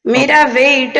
मेरा वेट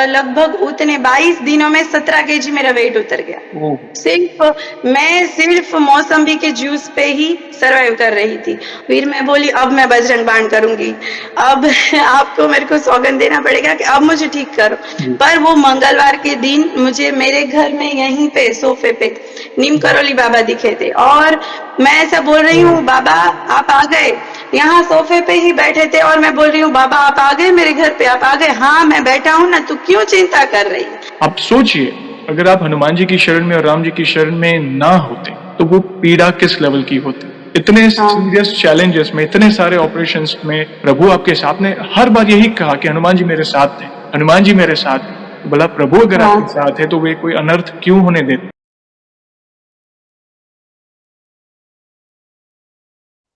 लगभग उतने 22 दिनों में 17 केजी मेरा वेट उतर गया। ओह! मैं सिर्फ मौसम्बी के जूस पे ही सर्वाइव कर रही थी। फिर मैं बोली अब मैं बजरंग बाण करूंगी। अब आपको मेरे को सौगंध देना पड़ेगा कि अब मुझे ठीक करो। जी। पर वो मंगलवार के दिन मुझे मेरे घर में यहीं पे सोफे पे नीम करोली बाबा दिखे थे और मैं ऐसा बोल रही हूँ, बाबा आप आ गए। यहाँ सोफे पे ही बैठे थे और मैं बोल रही हूँ, बाबा आप आ गए मेरे घर पे, आप आ गए। हाँ मैं बैठा हूँ ना, तू क्यों चिंता कर रही है। आप सोचिए, अगर आप हनुमान जी की शरण में और राम जी की शरण में ना होते, तो वो पीड़ा किस लेवल की होती। इतने हाँ सीरियस चैलेंजेस में, इतने सारे ऑपरेशंस में प्रभु आपके साथ ने हर बार यही कहा कि हनुमान जी मेरे साथ थे, हनुमान जी मेरे साथ हैं। तो भला प्रभु अगर हाँ। आपके साथ है, तो वे कोई अनर्थ क्यों होने देते।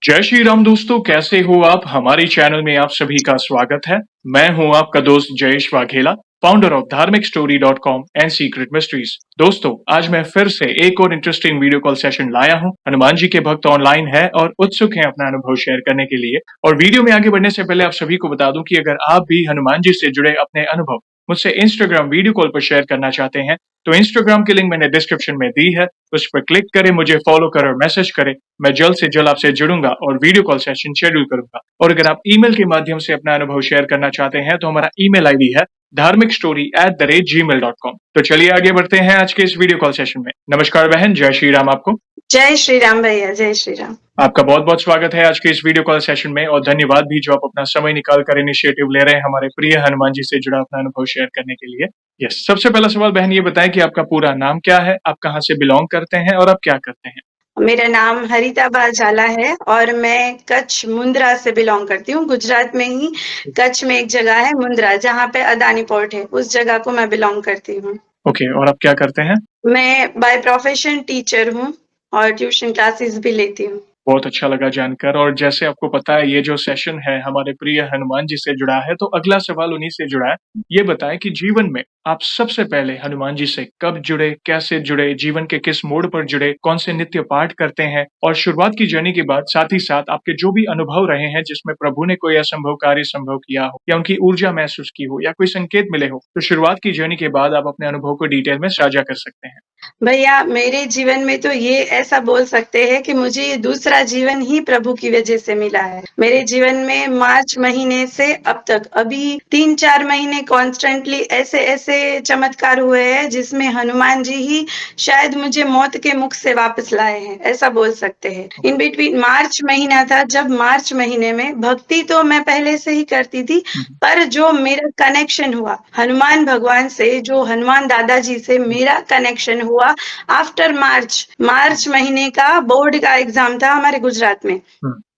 जय श्री राम दोस्तों, कैसे हो आप। हमारे चैनल में आप सभी का स्वागत है। मैं हूं आपका दोस्त जयेश वाघेला, फाउंडर ऑफ धार्मिकस्टोरी.com एंड सीक्रेट मिस्ट्रीज। दोस्तों, आज मैं फिर से एक और इंटरेस्टिंग वीडियो कॉल सेशन लाया हूं। हनुमान जी के भक्त ऑनलाइन है और उत्सुक हैं अपना अनुभव शेयर करने के लिए। और वीडियो में आगे बढ़ने से पहले आप सभी को बता दूं कि अगर आप भी हनुमान जी से जुड़े अपने अनुभव मुझसे इंस्टाग्राम वीडियो कॉल पर शेयर करना चाहते हैं, तो इंस्टाग्राम की लिंक मैंने डिस्क्रिप्शन में दी है। उस पर क्लिक करें, मुझे फॉलो करें और मैसेज करें। मैं जल्द से जल्द आपसे जुड़ूंगा और वीडियो कॉल सेशन शेड्यूल करूंगा। और अगर आप ईमेल के माध्यम से अपना अनुभव शेयर करना चाहते हैं, तो हमारा ईमेल आईडी है dharmikstory@gmail.com। तो चलिए आगे बढ़ते हैं आज के इस वीडियो कॉल सेशन में। नमस्कार बहन, जय श्री राम आपको। जय श्री राम भैया, जय श्री राम। आपका बहुत बहुत स्वागत है आज के इस वीडियो कॉल सेशन में और धन्यवाद भी जो आप अपना समय निकाल कर इनिशिएटिव ले रहे हैं हमारे प्रिय हनुमान जी से जुड़ा अपना अनुभव शेयर करने के लिए। यस, सबसे पहला सवाल बहन ये बताएं कि आपका पूरा नाम क्या है, आप कहाँ से बिलोंग करते हैं और आप क्या करते हैं। मेरा नाम हरिता झाला है और मैं कच्छ मुंद्रा से बिलोंग करती हूँ। गुजरात में ही कच्छ में एक जगह है मुंद्रा, जहाँ पे अदानी पोर्ट है, उस जगह को मैं बिलोंग करती हूँ। ओके, और आप क्या करते हैं। मैं बाय प्रोफेशन टीचर हूँ और ट्यूशन क्लासेस भी लेती हूँ। बहुत अच्छा लगा जानकर। और जैसे आपको पता है, ये जो सेशन है हमारे प्रिय हनुमान जी से जुड़ा है, तो अगला सवाल उन्हीं से जुड़ा है। ये बताएं कि जीवन में आप सबसे पहले हनुमान जी से कब जुड़े, कैसे जुड़े, जीवन के किस मोड़ पर जुड़े, कौन से नित्य पाठ करते हैं, और शुरुआत की जर्नी के बाद साथ ही साथ आपके जो भी अनुभव रहे हैं जिसमें प्रभु ने कोई असंभव कार्य संभव किया हो या उनकी ऊर्जा महसूस की हो या कोई संकेत मिले हो, तो शुरुआत की जर्नी के बाद आप अपने अनुभव को डिटेल में साझा कर सकते हैं। भैया मेरे जीवन में तो ये ऐसा बोल सकते हैं कि मुझे ये दूसरा जीवन ही प्रभु की वजह से मिला है। मेरे जीवन में मार्च महीने से अब तक अभी 3-4 महीने कॉन्स्टेंटली ऐसे ऐसे चमत्कार हुए हैं जिसमें हनुमान जी ही शायद मुझे मौत के मुख से वापस लाए हैं, ऐसा बोल सकते हैं। इन बिटवीन मार्च महीना था, जब मार्च महीने में भक्ति तो मैं पहले से ही करती थी, पर जो मेरा कनेक्शन हुआ हनुमान भगवान से, जो हनुमान दादाजी से मेरा कनेक्शन हुआ आफ्टर मार्च महीने का बोर्ड का एग्जाम था हमारे गुजरात में।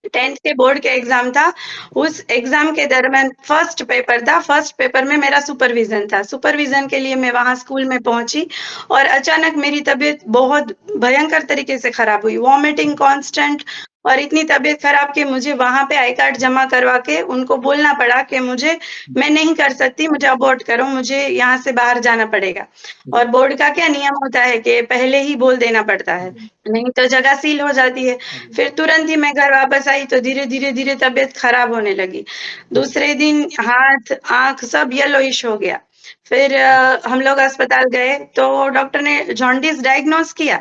10th के बोर्ड के एग्जाम था। उस एग्जाम के दरमियान फर्स्ट पेपर था। फर्स्ट पेपर में मेरा सुपरविजन था। सुपरविजन के लिए मैं वहां स्कूल में पहुंची और अचानक मेरी तबीयत बहुत भयंकर तरीके से खराब हुई। वॉमिटिंग कांस्टेंट और इतनी तबीयत खराब कि मुझे वहां पे आई कार्ड जमा करवा के उनको बोलना पड़ा कि मैं नहीं कर सकती, मुझे अबॉर्ट करो, मुझे यहाँ से बाहर जाना पड़ेगा। और बोर्ड का क्या नियम होता है कि पहले ही बोल देना पड़ता है, नहीं तो जगह सील हो जाती है। फिर तुरंत ही मैं घर वापस आई तो धीरे-धीरे तबीयत खराब होने लगी। दूसरे दिन हाथ, आँख सब येलोइश हो गया। फिर हम लोग अस्पताल गए तो डॉक्टर ने जॉन्डिस डायग्नोस किया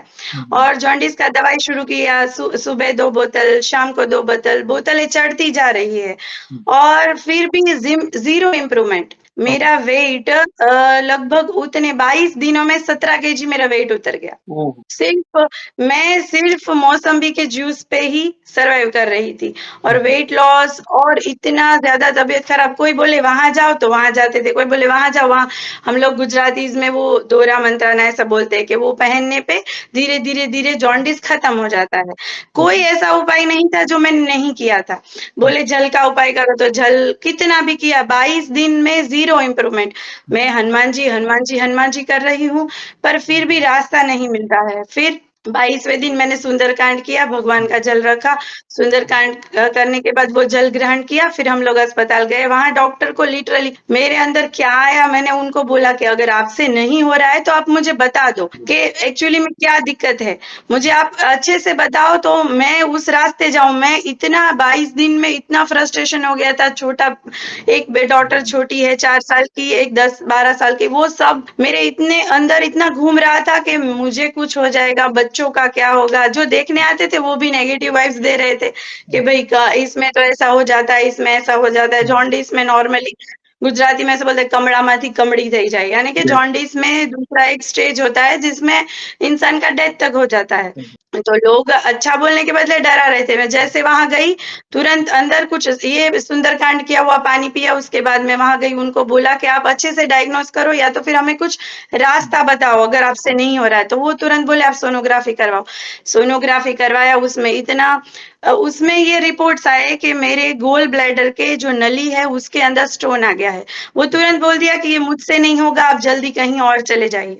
और जॉन्डिस का दवाई शुरू किया। सुबह 2 बोतल, शाम को 2 बोतल, बोतलें चढ़ती जा रही है और फिर भी ज़ीरो इम्प्रूवमेंट। मेरा वेट लगभग उतने 22 दिनों में 17 केजी मेरा वेट उतर गया। मैं सिर्फ मौसम्बी के जूस पे ही सर्वाइव कर रही थी और वेट लॉस और इतना ज्यादा तबीयत खराब। कोई बोले वहां जाओ तो वहां जाते थे, कोई बोले वहां जाओ, वहां हम लोग गुजरातीज में वो दोहरा मंत्राना ऐसा बोलते हैं कि वो पहनने पे धीरे धीरे जॉन्डिस खत्म हो जाता है। कोई ऐसा उपाय नहीं था जो मैंने नहीं किया था। बोले जल का उपाय करो तो जल, कितना भी किया, 22 दिन में ज़ीरो इम्प्रूवमेंट। मैं हनुमान जी, हनुमान जी, हनुमान जी कर रही हूँ, पर फिर भी रास्ता नहीं मिल रहा है। फिर 22वें दिन मैंने सुंदरकांड किया, भगवान का जल रखा। सुंदरकांड करने के बाद वो जल ग्रहण किया, फिर हम लोग अस्पताल गए। वहाँ डॉक्टर को लिटरली मेरे अंदर क्या आया, मैंने उनको बोला कि अगर आपसे नहीं हो रहा है तो आप मुझे बता दो कि एक्चुअली में क्या दिक्कत है। मुझे आप अच्छे से बताओ तो मैं उस रास्ते जाऊँ। मैं इतना 22 दिन में इतना फ्रस्ट्रेशन हो गया था। छोटा एक डॉटर छोटी है 4 साल की, एक 10-12 साल की, वो सब मेरे इतने अंदर इतना घूम रहा था कि मुझे कुछ हो जाएगा, बच्चों का क्या होगा। जो देखने आते थे वो भी नेगेटिव वाइब्स दे रहे थे कि भाई इसमें तो ऐसा हो जाता है, इसमें ऐसा हो जाता है। जॉन्डिस में नॉर्मली गुजराती में ऐसे बोलते हैं कमड़ामाथी कमड़ी થઈ જાય, यानी कि जॉन्डिस में दूसरा एक स्टेज होता है जिसमें इंसान का डेथ तक हो जाता है। तो लोग अच्छा बोलने के बदले डरा रहे थे। मैं जैसे वहां गई, तुरंत अंदर कुछ ये सुंदरकांड किया हुआ पानी पिया, उसके बाद मैं वहां गई, उनको बोला कि आप अच्छे से डायग्नोस करो या तो फिर हमें कुछ रास्ता बताओ अगर आपसे नहीं हो रहा है। तो वो तुरंत बोले आप सोनोग्राफी करवाओ। सोनोग्राफी करवाया, उसमें इतना उसमें ये रिपोर्ट्स आए कि मेरे गोल ब्लैडर के जो नली है उसके अंदर स्टोन आ गया है। वो तुरंत बोल दिया कि ये मुझसे नहीं होगा, आप जल्दी कहीं और चले जाइए।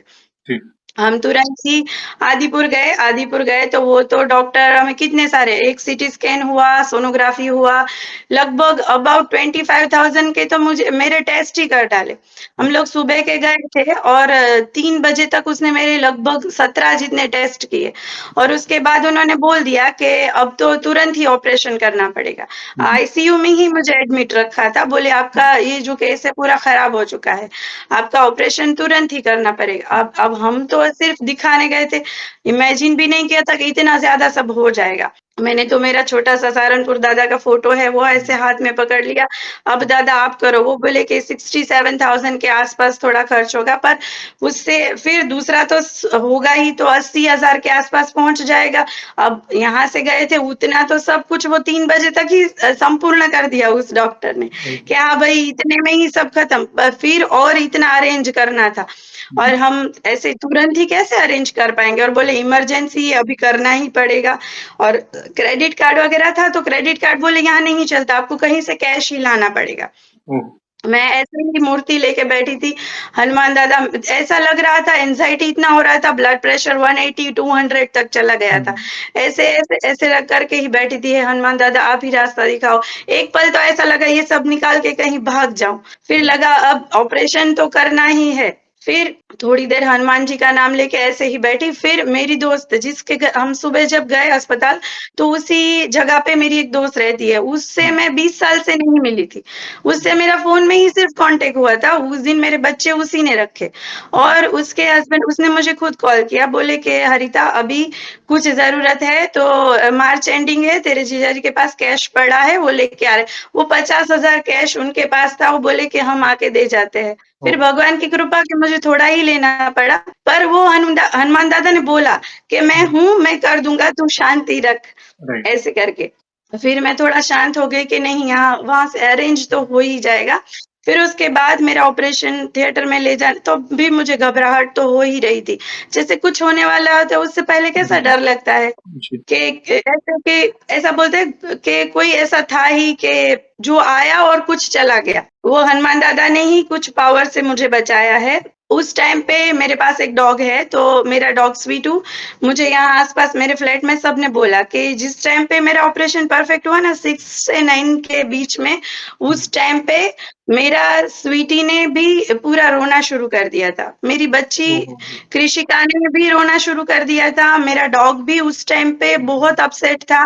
ठीक। हम तुरंत ही आदिपुर गए तो वो तो डॉक्टर हमें कितने सारे, एक सीटी स्कैन हुआ, सोनोग्राफी हुआ, लगभग अबाउट 25,000 के तो मुझे मेरे टेस्ट ही कर डाले। हम लोग सुबह के गए थे और 3 बजे तक उसने मेरे लगभग 17 जितने टेस्ट किए और उसके बाद उन्होंने बोल दिया कि अब तो तुरंत ही ऑपरेशन करना पड़ेगा। आईसीयू में ही मुझे एडमिट रखा था। बोले आपका ये जो केस है पूरा खराब हो चुका है, आपका ऑपरेशन तुरंत ही करना पड़ेगा। अब हम तो सिर्फ दिखाने गए थे, इमेजिन भी नहीं किया था कि इतना ज्यादा सब हो जाएगा। मैंने तो मेरा छोटा सा सहारनपुर दादा का फोटो है, वो ऐसे हाथ में पकड़ लिया, अब दादा आप करो। वो बोले कि 67,000 के आसपास थोड़ा खर्च होगा, पर उससे फिर दूसरा तो होगा ही, तो 80,000 के आसपास पहुंच जाएगा। अब यहाँ से गए थे, उतना तो सब कुछ वो 3 बजे तक ही संपूर्ण कर दिया उस डॉक्टर ने कि हाँ भाई इतने में ही सब खत्म। फिर और इतना अरेंज करना था और हम ऐसे तुरंत ही कैसे अरेंज कर पाएंगे। और बोले इमरजेंसी अभी करना ही पड़ेगा। और क्रेडिट कार्ड वगैरह था तो क्रेडिट कार्ड बोले यहाँ नहीं चलता, आपको कहीं से कैश ही लाना पड़ेगा। मैं ऐसे ही मूर्ति लेके बैठी थी, हनुमान दादा, ऐसा लग रहा था एंजाइटी इतना हो रहा था, ब्लड प्रेशर 180-200 तक चला गया था। ऐसे ऐसे ऐसे रख करके ही बैठी थी, हनुमान दादा आप ही रास्ता दिखाओ। एक पल तो ऐसा लगा ये सब निकाल के कहीं भाग जाऊं, फिर लगा अब ऑपरेशन तो करना ही है। फिर थोड़ी देर हनुमान जी का नाम लेके ऐसे ही बैठी। फिर मेरी दोस्त जिसके हम सुबह जब गए अस्पताल तो उसी जगह पे मेरी एक दोस्त रहती है, उससे मैं 20 साल से नहीं मिली थी, उससे मेरा फोन में ही सिर्फ कांटेक्ट हुआ था। उस दिन मेरे बच्चे उसी ने रखे और उसके हस्बैंड, उसने मुझे खुद कॉल किया, बोले कि हरिता अभी कुछ जरूरत है तो मार्च एंडिंग है, तेरे जीजा जी के पास कैश पड़ा है, वो लेके आ रहे। वो 50,000 कैश उनके पास था, वो बोले कि हम आके दे जाते हैं। फिर भगवान की कृपा कि मुझे थोड़ा ही लेना पड़ा, पर वो हनुमान दादा ने बोला कि मैं हूं, मैं कर दूंगा, तू शांति रख, ऐसे करके। फिर मैं थोड़ा शांत हो गई कि नहीं यहाँ वहां से अरेंज तो हो ही जाएगा। फिर उसके बाद मेरा ऑपरेशन थिएटर में ले जाने तो भी मुझे घबराहट तो हो ही रही थी, जैसे कुछ होने वाला होता है उससे पहले कैसा डर लगता है कि ऐसा बोलते हैं कि कोई ऐसा था ही कि जो आया और कुछ चला गया। वो हनुमान दादा ने ही कुछ पावर से मुझे बचाया है। उस टाइम पे मेरे पास एक डॉग है, तो मेरा डॉग स्वीटू, मुझे यहाँ आसपास मेरे फ्लैट में सबने बोला कि जिस टाइम पे मेरा ऑपरेशन परफेक्ट हुआ ना 6 से 9 के बीच में, उस टाइम पे मेरा स्वीटी ने भी पूरा रोना शुरू कर दिया था, मेरी बच्ची कृषिका ने भी रोना शुरू कर दिया था, मेरा डॉग भी उस टाइम पे बहुत अपसेट था।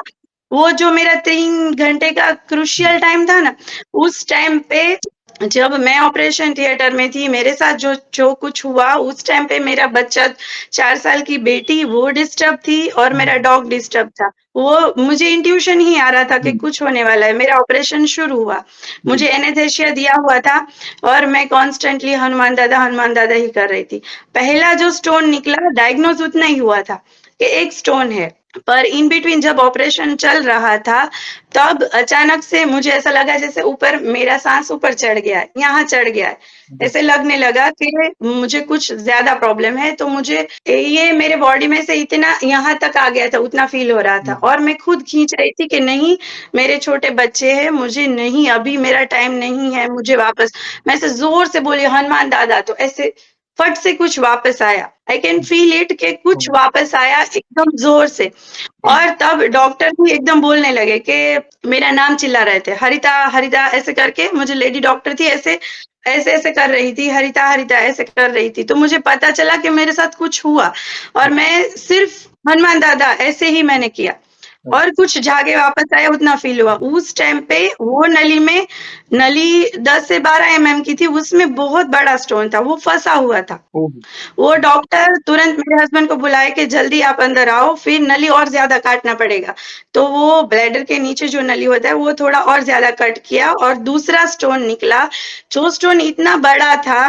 वो जो मेरा 3 घंटे का क्रूशियल टाइम था ना, उस टाइम पे जब मैं ऑपरेशन थिएटर में थी, मेरे साथ जो जो कुछ हुआ, उस टाइम पे मेरा बच्चा 4 साल की बेटी वो डिस्टर्ब थी और मेरा डॉग डिस्टर्ब था। वो मुझे इंट्यूशन ही आ रहा था कि कुछ होने वाला है। मेरा ऑपरेशन शुरू हुआ, मुझे एनेस्थेसिया दिया हुआ था और मैं कॉन्स्टेंटली हनुमान दादा ही कर रही थी। पहला जो स्टोन निकला, डायग्नोज उतना ही हुआ था कि एक स्टोन है, पर इन बिटवीन जब ऑपरेशन चल रहा था तब अचानक से मुझे ऐसा लगा जैसे ऊपर मेरा सांस ऊपर चढ़ गया है, यहाँ चढ़ गया है, ऐसे लगने लगा कि मुझे कुछ ज्यादा प्रॉब्लम है। तो मुझे ये मेरे बॉडी में से इतना यहाँ तक आ गया था, उतना फील हो रहा था और मैं खुद खींच रही थी कि नहीं मेरे छोटे बच्चे हैं, मुझे नहीं, अभी मेरा टाइम नहीं है, मुझे वापस। मैं ऐसे जोर से बोली हनुमान दादा, तो ऐसे फट से कुछ वापस आया। आई कैन फील इट कि कुछ वापस आया एकदम जोर से। और तब डॉक्टर भी एकदम बोलने लगे कि मेरा नाम चिल्ला रहे थे, हरिता हरिता ऐसे करके। मुझे लेडी डॉक्टर थी, ऐसे ऐसे ऐसे कर रही थी, हरिता हरिता ऐसे कर रही थी। तो मुझे पता चला कि मेरे साथ कुछ हुआ और मैं सिर्फ हनुमान दादा ऐसे ही मैंने किया और कुछ जागे वापस आया, उतना फील हुआ। उस टाइम पे वो नली 10 से 12 mm की थी, उसमें बहुत बड़ा स्टोन था, वो फंसा हुआ था। वो डॉक्टर तुरंत मेरे हस्बैंड को बुलाए कि जल्दी आप अंदर आओ, फिर नली और ज्यादा काटना पड़ेगा। तो वो ब्लैडर के नीचे जो नली होता है वो थोड़ा और ज्यादा कट किया और दूसरा स्टोन निकला। जो स्टोन इतना बड़ा था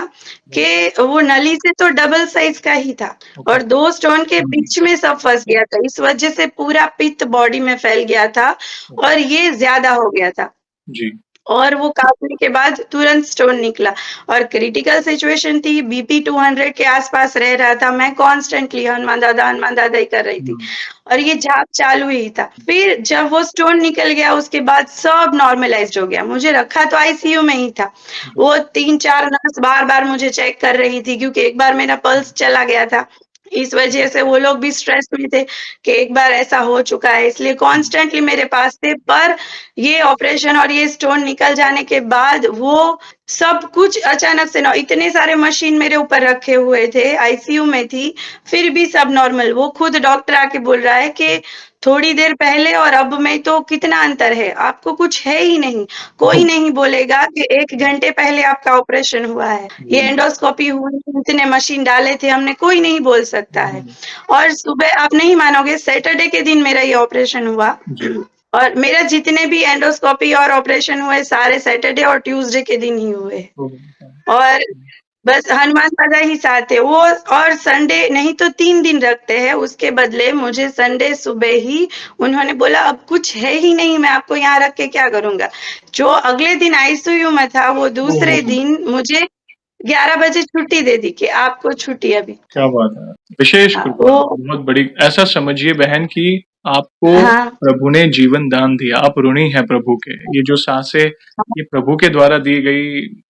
कि वो नली से तो डबल साइज का ही था और 2 स्टोन के बीच में सब फंस गया था। इस वजह से पूरा पित्त बॉडी में फैल गया था और ये ज्यादा हो गया था। जी। और वो काटने के बाद तुरंत स्टोन निकला और क्रिटिकल सिचुएशन थी। बीपी 200 के आसपास रह रहा था। मैं कॉन्स्टेंटली हनुमान दादा ही कर रही थी और ये जाप चालू ही था। फिर जब वो स्टोन निकल गया उसके बाद सब नॉर्मलाइज्ड हो गया। मुझे रखा तो आईसीयू में ही था। वो 3-4 नर्स बार-बार मुझे चेक कर रही थी क्योंकि एक बार मेरा पल्स चला गया था। इस वजह से वो लोग भी स्ट्रेस में थे कि एक बार ऐसा हो चुका है, इसलिए कॉन्स्टेंटली मेरे पास थे। पर ये ऑपरेशन और ये स्टोन निकल जाने के बाद वो सब कुछ अचानक से इतने सारे मशीन मेरे ऊपर रखे हुए थे, आईसीयू में थी, फिर भी सब नॉर्मल। वो खुद डॉक्टर आके बोल रहा है कि थोड़ी देर पहले और अब में तो कितना अंतर है, आपको कुछ है ही नहीं। कोई नहीं बोलेगा कि 1 घंटे पहले आपका ऑपरेशन हुआ है, ये एंडोस्कोपी हुई, इतने मशीन डाले थे हमने, कोई नहीं बोल सकता है। और सुबह आप नहीं मानोगे, सैटरडे के दिन मेरा ये ऑपरेशन हुआ और मेरा जितने भी एंडोस्कोपी और ऑपरेशन हुए सारे सैटरडे और ट्यूसडे के दिन ही हुए। और बस हनुमान दादा ही साथ थे वो। और संडे नहीं तो 3 दिन रखते हैं, उसके बदले मुझे संडे सुबह ही उन्होंने बोला अब कुछ है ही नहीं, मैं आपको यहाँ रख के क्या करूंगा। जो अगले दिन आईसीयू में था वो दूसरे दिन मुझे 11 बजे छुट्टी दे दी कि आपको छुट्टी अभी। क्या बात है! विशेष कृपा, बहुत बड़ी। ऐसा समझिए बहन कि आपको प्रभु ने जीवन दान दिया, आप ऋणी हैं प्रभु के। ये जो सांसें ये प्रभु के द्वारा दी गई,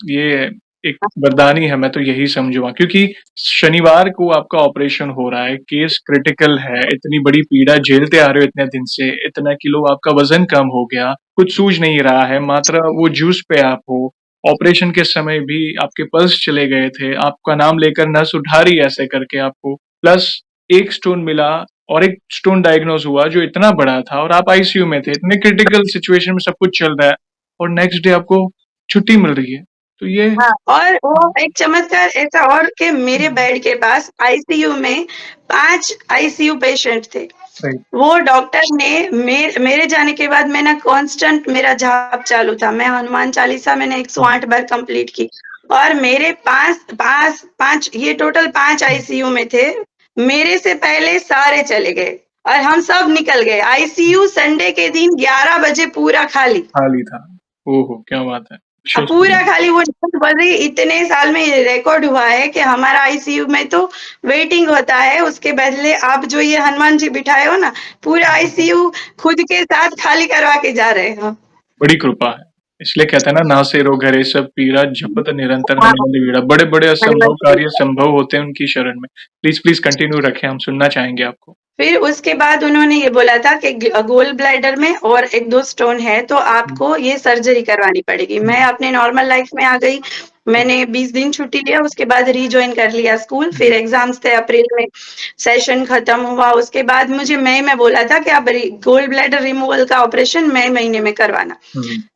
ये एक वरदान ही है, मैं तो यही समझूँगा। क्योंकि शनिवार को आपका ऑपरेशन हो रहा है, केस क्रिटिकल है, इतनी बड़ी पीड़ा झेलते आ रहे हो इतने दिन से, इतना किलो आपका वज़न कम हो गया, कुछ सूझ नहीं रहा है, मात्र वो जूस पे आप हो। ऑपरेशन के समय भी आपके पल्स चले गए थे, आपका नाम लेकर नर्स उठा रही है ऐसे करके आपको, प्लस 1 स्टोन मिला और 1 स्टोन डायग्नोज हुआ जो इतना बड़ा था और आप आईसीयू में थे, इतने क्रिटिकल सिचुएशन में सब कुछ चल रहा है और नेक्स्ट डे आपको छुट्टी मिल रही है। तो ये और वो एक चमत्कार ऐसा और कि मेरे बेड के पास आईसीयू में 5 आईसीयू पेशेंट थे। वो डॉक्टर ने मेरे जाने के बाद मैं ना कांस्टेंट मेरा जाप चालू था। मैं हनुमान चालीसा मैंने 108 बार कंप्लीट की और मेरे पांच ये टोटल 5 आईसीयू में थे। मेरे से पहले सारे चले गए और हम सब निकल गए। आईसीयू संडे के दिन 11 बजे पूरा खाली था। ओहो, क्या बात है! पूरा खाली। वो बड़ी इतने साल में रिकॉर्ड हुआ है कि हमारा आईसीयू में तो वेटिंग होता है, उसके बदले आप जो ये हनुमान जी बिठाए हो ना, पूरा आईसीयू खुद के साथ खाली करवा के जा रहे हो। बड़ी कृपा है। इसलिए कहते हैं ना, नासे रो घरे सब पीरा, जपत निरंतर हनुमान वीड़ा। बड़े-बड़े असंभव कार्य संभव होते हैं उनकी शरण में। प्लीज कंटिन्यू रखें, हम सुनना चाहेंगे आपको। फिर उसके बाद उन्होंने ये बोला था कि गोल ब्लैडर में और 1-2 स्टोन है तो आपको ये सर्जरी करवानी पड़ेगी। मैं अपने नॉर्मल लाइफ में आ गई। मैंने 20 दिन छुट्टी लिया, उसके बाद रीजॉइन कर लिया स्कूल। फिर एग्जाम्स थे अप्रैल में, सेशन खत्म हुआ। उसके बाद मुझे मई में बोला था कि आप गोल ब्लैडर रिमूवल का ऑपरेशन मई महीने में करवाना।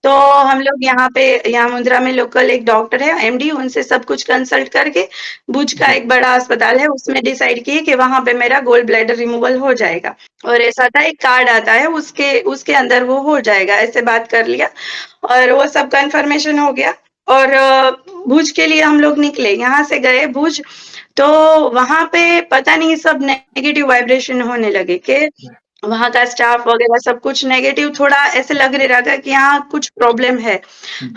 तो हम लोग यहाँ मुंद्रा में लोकल एक डॉक्टर है एमडी, उनसे सब कुछ कंसल्ट करके भुज का एक बड़ा अस्पताल है उसमें डिसाइड किए कि वहां पे मेरा गोल ब्लैडर रिमूवल हो जाएगा। और ऐसा था एक कार्ड आता है उसके अंदर वो हो जाएगा, ऐसे बात कर लिया और वो सब कंफर्मेशन हो गया। और भुज के लिए हम लोग निकले, यहाँ से गए भुज। तो वहां पे पता नहीं सब नेगेटिव वाइब्रेशन होने लगे कि वहाँ का स्टाफ वगैरह सब कुछ नेगेटिव, थोड़ा ऐसे लग रहा था कि हाँ कुछ प्रॉब्लम है।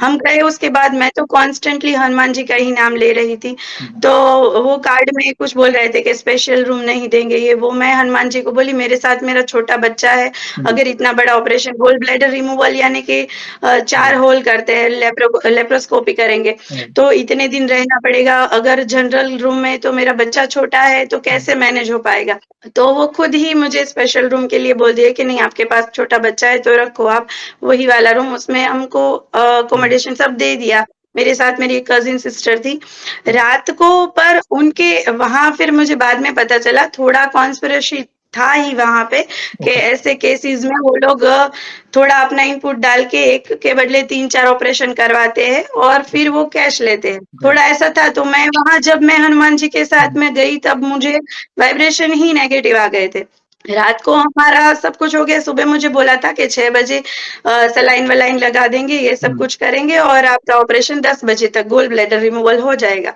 हम गए, उसके बाद मैं तो कॉन्स्टेंटली हनुमान जी का ही नाम ले रही थी। तो वो कार्ड में कुछ बोल रहे थे कि स्पेशल रूम नहीं देंगे, ये वो। मैं हनुमान जी को बोली, मेरे साथ मेरा छोटा बच्चा है, अगर इतना बड़ा ऑपरेशन गोल ब्लैडर रिमूवल यानी कि 4 होल करते हैं, लेप्रोस्कोपी करेंगे, तो इतने दिन रहना पड़ेगा। अगर जनरल रूम में तो मेरा बच्चा छोटा है, तो कैसे मैनेज हो पाएगा? तो वो खुद ही मुझे स्पेशल रूम के लिए बोल दिए कि नहीं, आपके पास छोटा बच्चा है तो रखो आप वही वाला रूम। उसमें हमको अकोमोडेशन सब दे दिया। मेरे साथ मेरी एक कजिन सिस्टर थी रात को, पर उनके वहां फिर मुझे बाद में पता चला थोड़ा कॉन्स्पिरेसी था ही वहां पे, कि ऐसे केसेस में वो लोग थोड़ा अपना इनपुट डाल के एक के बदले 3-4 ऑपरेशन करवाते हैं और फिर वो कैश लेते हैं, थोड़ा ऐसा था। तो मैं वहां जब मैं हनुमान जी के साथ में गई, तब मुझे वाइब्रेशन ही नेगेटिव आ गए थे। रात को हमारा सब कुछ हो गया, सुबह मुझे बोला था कि 6 बजे सलाइन वलाइन लगा देंगे, ये सब कुछ करेंगे और आपका ऑपरेशन 10 बजे तक गोल ब्लैडर रिमूवल हो जाएगा,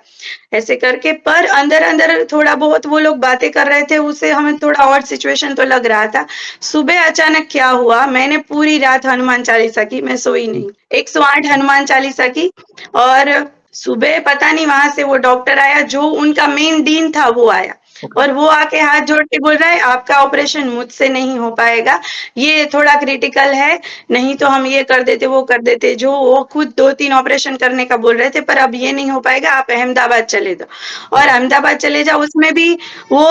ऐसे करके। पर अंदर अंदर थोड़ा बहुत वो लोग बातें कर रहे थे, उससे हमें थोड़ा और सिचुएशन तो लग रहा था। सुबह अचानक क्या हुआ, मैंने पूरी रात हनुमान चालीसा की, मैं सोई नहीं, 108 हनुमान चालीसा की। और सुबह पता नहीं वहां से वो डॉक्टर आया, जो उनका मेन डीन था वो आया, और वो आके हाथ जोड़ के बोल रहा है, आपका ऑपरेशन मुझसे नहीं हो पाएगा, ये थोड़ा क्रिटिकल है, नहीं तो हम ये कर देते वो कर देते। जो वो खुद 2-3 ऑपरेशन करने का बोल रहे थे, पर अब ये नहीं हो पाएगा, आप अहमदाबाद चले जाओ। और अहमदाबाद चले जाओ, उसमें भी वो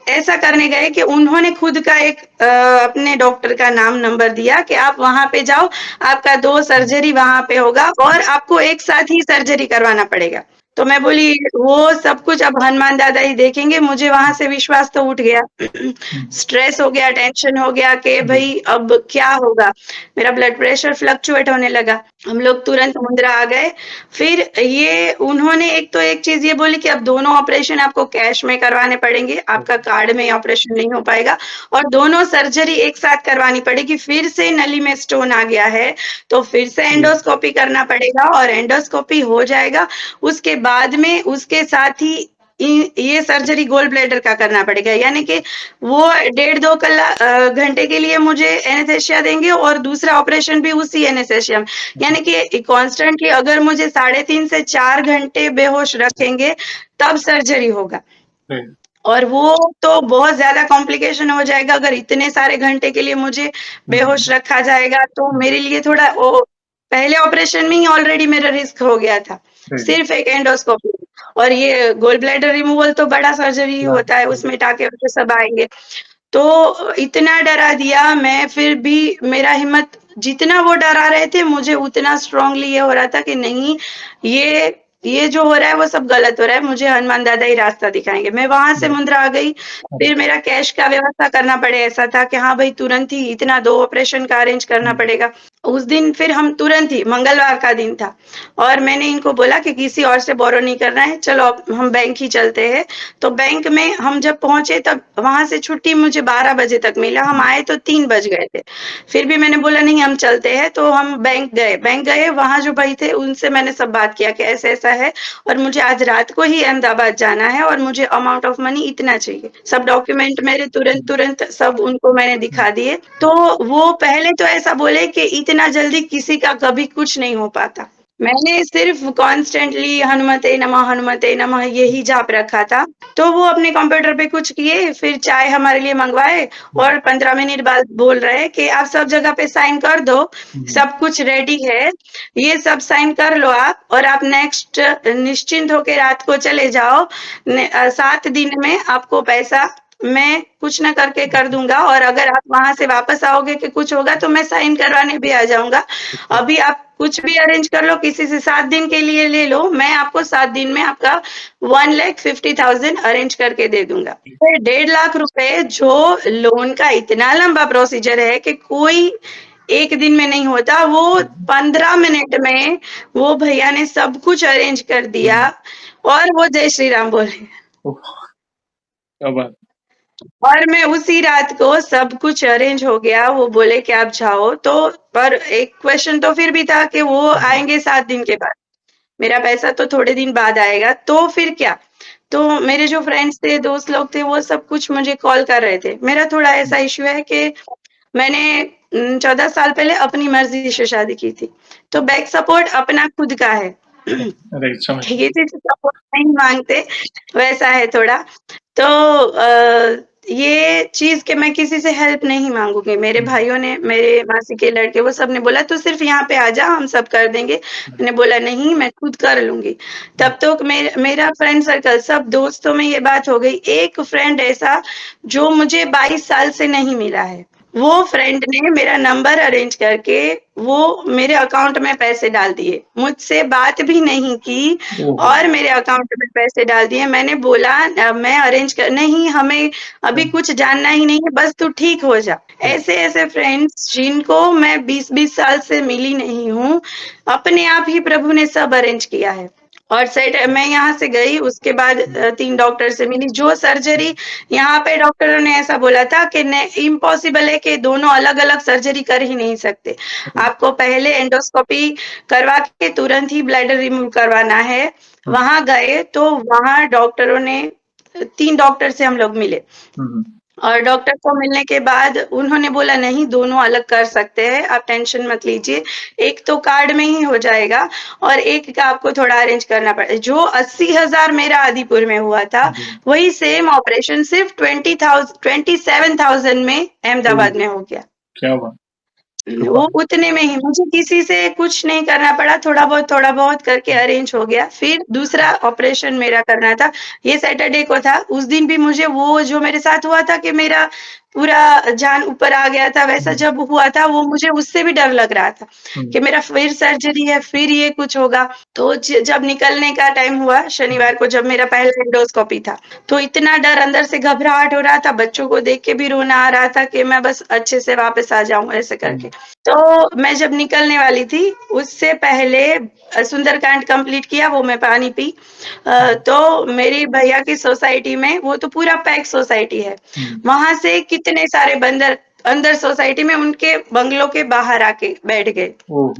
ऐसा करने गए कि उन्होंने खुद का एक अपने डॉक्टर का नाम नंबर दिया कि आप वहां पे जाओ, आपका 2 सर्जरी वहां पे होगा और आपको एक साथ ही सर्जरी करवाना पड़ेगा। तो मैं बोली वो सब कुछ अब हनुमान दादा ही देखेंगे। मुझे वहां से विश्वास तो उठ गया, स्ट्रेस हो गया, टेंशन हो गया कि भाई अब क्या होगा। मेरा ब्लड प्रेशर फ्लक्चुएट होने लगा। हम लोग तुरंत मुंद्रा आ गए। फिर ये उन्होंने एक चीज ये बोली कि अब दोनों ऑपरेशन आपको कैश में करवाने पड़ेंगे, आपका कार्ड में ऑपरेशन नहीं हो पाएगा, और दोनों सर्जरी एक साथ करवानी पड़ेगी। फिर से नली में स्टोन आ गया है, तो फिर से एंडोस्कोपी करना पड़ेगा, और एंडोस्कोपी हो जाएगा, उसके बाद में उसके साथ ही ये सर्जरी गोल ब्लैडर का करना पड़ेगा। यानी कि वो 1.5-2 घंटे के लिए मुझे एनेस्थेसिया देंगे और दूसरा ऑपरेशन भी उसी एनेस्थेसिया। यानी कि कॉन्स्टेंटली अगर मुझे 3.5 से 4 घंटे बेहोश रखेंगे, तब सर्जरी होगा। और वो तो बहुत ज्यादा कॉम्प्लिकेशन हो जाएगा। अगर इतने सारे घंटे के लिए मुझे बेहोश रखा जाएगा, तो मेरे लिए थोड़ा पहले ऑपरेशन में ही ऑलरेडी मेरा रिस्क हो गया था, सिर्फ एक एंडोस्कोपी। और ये गोल ब्लैडर रिमूवल तो बड़ा सर्जरी होता है, उसमें टाके वाके सब आएंगे। तो इतना डरा दिया मैं, फिर भी मेरा हिम्मत, जितना वो डरा रहे थे मुझे उतना स्ट्रांगली ये हो रहा था कि नहीं, ये जो हो रहा है वो सब गलत हो रहा है, मुझे हनुमान दादा ही रास्ता दिखाएंगे। मैं वहां से मुंद्रा आ गई। फिर मेरा कैश का व्यवस्था करना पड़े, ऐसा था कि हाँ भाई तुरंत ही इतना 2 ऑपरेशन का अरेंज करना पड़ेगा। उस दिन फिर हम तुरंत ही, मंगलवार का दिन था, और मैंने इनको बोला कि किसी और से बोरो नहीं करना है, चलो हम बैंक ही चलते हैं। तो बैंक में हम जब पहुंचे, तब वहां से छुट्टी मुझे 12 बजे तक मिला, हम आए तो 3 बज गए थे। फिर भी मैंने बोला नहीं, हम चलते हैं। तो हम बैंक गए, वहां जो भाई थे उनसे मैंने सब बात किया कि ऐसा ऐसा है, और मुझे आज रात को ही अहमदाबाद जाना है, और मुझे अमाउंट ऑफ मनी इतना चाहिए। सब डॉक्यूमेंट मेरे तुरंत तुरंत सब उनको मैंने दिखा दिए। तो वो पहले तो ऐसा बोले कि इतना जल्दी किसी का कभी कुछ नहीं हो पाता। मैंने सिर्फ कॉन्स्टेंटली हनुमते नमः यही जाप रखा था। तो वो अपने कंप्यूटर पे कुछ किए, फिर चाय हमारे लिए मंगवाए, और 15 मिनट बाद बोल रहे कि आप सब जगह पे साइन कर दो, सब कुछ रेडी है, ये सब साइन कर लो आप, और आप नेक्स्ट निश्चिंत होकर रात को चले जाओ। 7 दिन में आपको पैसा मैं कुछ ना करके कर दूंगा, और अगर आप वहां से वापस आओगे कि कुछ होगा, तो मैं साइन करवाने भी आ जाऊंगा। अभी आप कुछ भी अरेंज कर लो, किसी से 7 दिन के लिए ले लो, मैं आपको 7 दिन में आपका 1,50,000 अरेंज करके दे दूंगा। 1.5 लाख रुपए जो लोन का इतना लंबा प्रोसीजर है कि कोई एक दिन में नहीं होता, वो 15 मिनट में वो भैया ने सब कुछ अरेंज कर दिया, और वो जय श्री राम बोले। क्या बात। और मैं उसी रात को सब कुछ अरेंज हो गया, वो बोले कि आप जाओ। तो पर एक क्वेश्चन तो फिर भी था कि वो आएंगे 7 दिन के बाद, मेरा पैसा तो थोड़े दिन बाद आएगा, तो फिर क्या? तो मेरे जो फ्रेंड्स थे, दोस्त लोग थे, वो सब कुछ मुझे कॉल कर रहे थे। मेरा थोड़ा ऐसा इश्यू है कि मैंने 14 साल पहले अपनी मर्ज़ी से शादी की थी, तो बैक सपोर्ट अपना खुद का है। राइट, समझ गया। किसी से सपोर्ट नहीं माँगते, वैसा है थोड़ा। तो ये चीज़ कि मैं किसी से हेल्प नहीं माँगूँगी। मेरे भाइयों ने, मेरे मासी के लड़के, वो सब ने बोला तू सिर्फ़ यहाँ पे आ जा, हम सब कर देंगे। मैंने बोला नहीं, मैं खुद कर लूँगी। तब तो मेरा फ्रेंड सर्कल, सब दोस्तों में ये बात हो गई। एक फ्रेंड ऐसा जो मुझे 22 साल से नहीं मिला है, वो फ्रेंड ने मेरा नंबर अरेंज करके वो मेरे अकाउंट में पैसे डाल दिए। मुझसे बात भी नहीं की ओहो! और मेरे अकाउंट में पैसे डाल दिए। मैंने बोला मैं अरेंज कर नहीं, हमें अभी कुछ जानना ही नहीं है, बस तू ठीक हो जा। ऐसे-ऐसे फ्रेंड्स जिनको मैं 20-20 साल से मिली नहीं हूँ, अपने आप ही प्रभु ने सब अरेंज किया है। और मैं यहाँ से गई, उसके बाद 3 डॉक्टर से मिली। जो सर्जरी यहाँ पे डॉक्टरों ने ऐसा बोला था कि ने इम्पॉसिबल है कि दोनों अलग-अलग सर्जरी कर ही नहीं सकते। आपको पहले एंडोस्कोपी करवा के तुरंत ही ब्लैडर रिमूव करवाना है। वहाँ गए तो वहाँ डॉक्टरों ने 3 डॉक्टर से हम लोग मिले। हुँ, और डॉक्टर को मिलने के बाद उन्होंने बोला नहीं, दोनों अलग कर सकते हैं, आप टेंशन मत लीजिए। एक तो कार्ड में ही हो जाएगा और एक का आपको थोड़ा अरेंज करना पड़ेगा। जो 80,000 मेरा आदिपुर में हुआ था, वही सेम ऑपरेशन सिर्फ 27,000 में अहमदाबाद में हो गया। क्या बात! वो उतने में ही, मुझे किसी से कुछ नहीं करना पड़ा, थोड़ा बहुत करके अरेंज हो गया। फिर दूसरा ऑपरेशन मेरा करना था, ये सैटरडे को था। उस दिन भी मुझे वो जो मेरे साथ हुआ था कि मेरा पूरा जान ऊपर आ गया था, वैसा जब हुआ था, वो मुझे उससे भी डर लग रहा था कि मेरा फिर सर्जरी है, फिर ये कुछ होगा। तो जब निकलने का टाइम हुआ शनिवार को, जब मेरा पहला एंडोस्कोपी था, तो इतना डर, अंदर से घबराहट हो रहा था, बच्चों को देख के भी रोना आ रहा था कि मैं बस अच्छे से वापस आ जाऊँ ऐसे करके। तो मैं जब निकलने वाली थी, उससे पहले सुंदरकांड कंप्लीट किया, वो मैं पानी पी। तो मेरी भैया की सोसाइटी में, वो तो पूरा पैक सोसाइटी है, वहाँ से कितने सारे बंदर अंदर सोसाइटी में उनके बंगलों के बाहर आके बैठ गए। ओहो!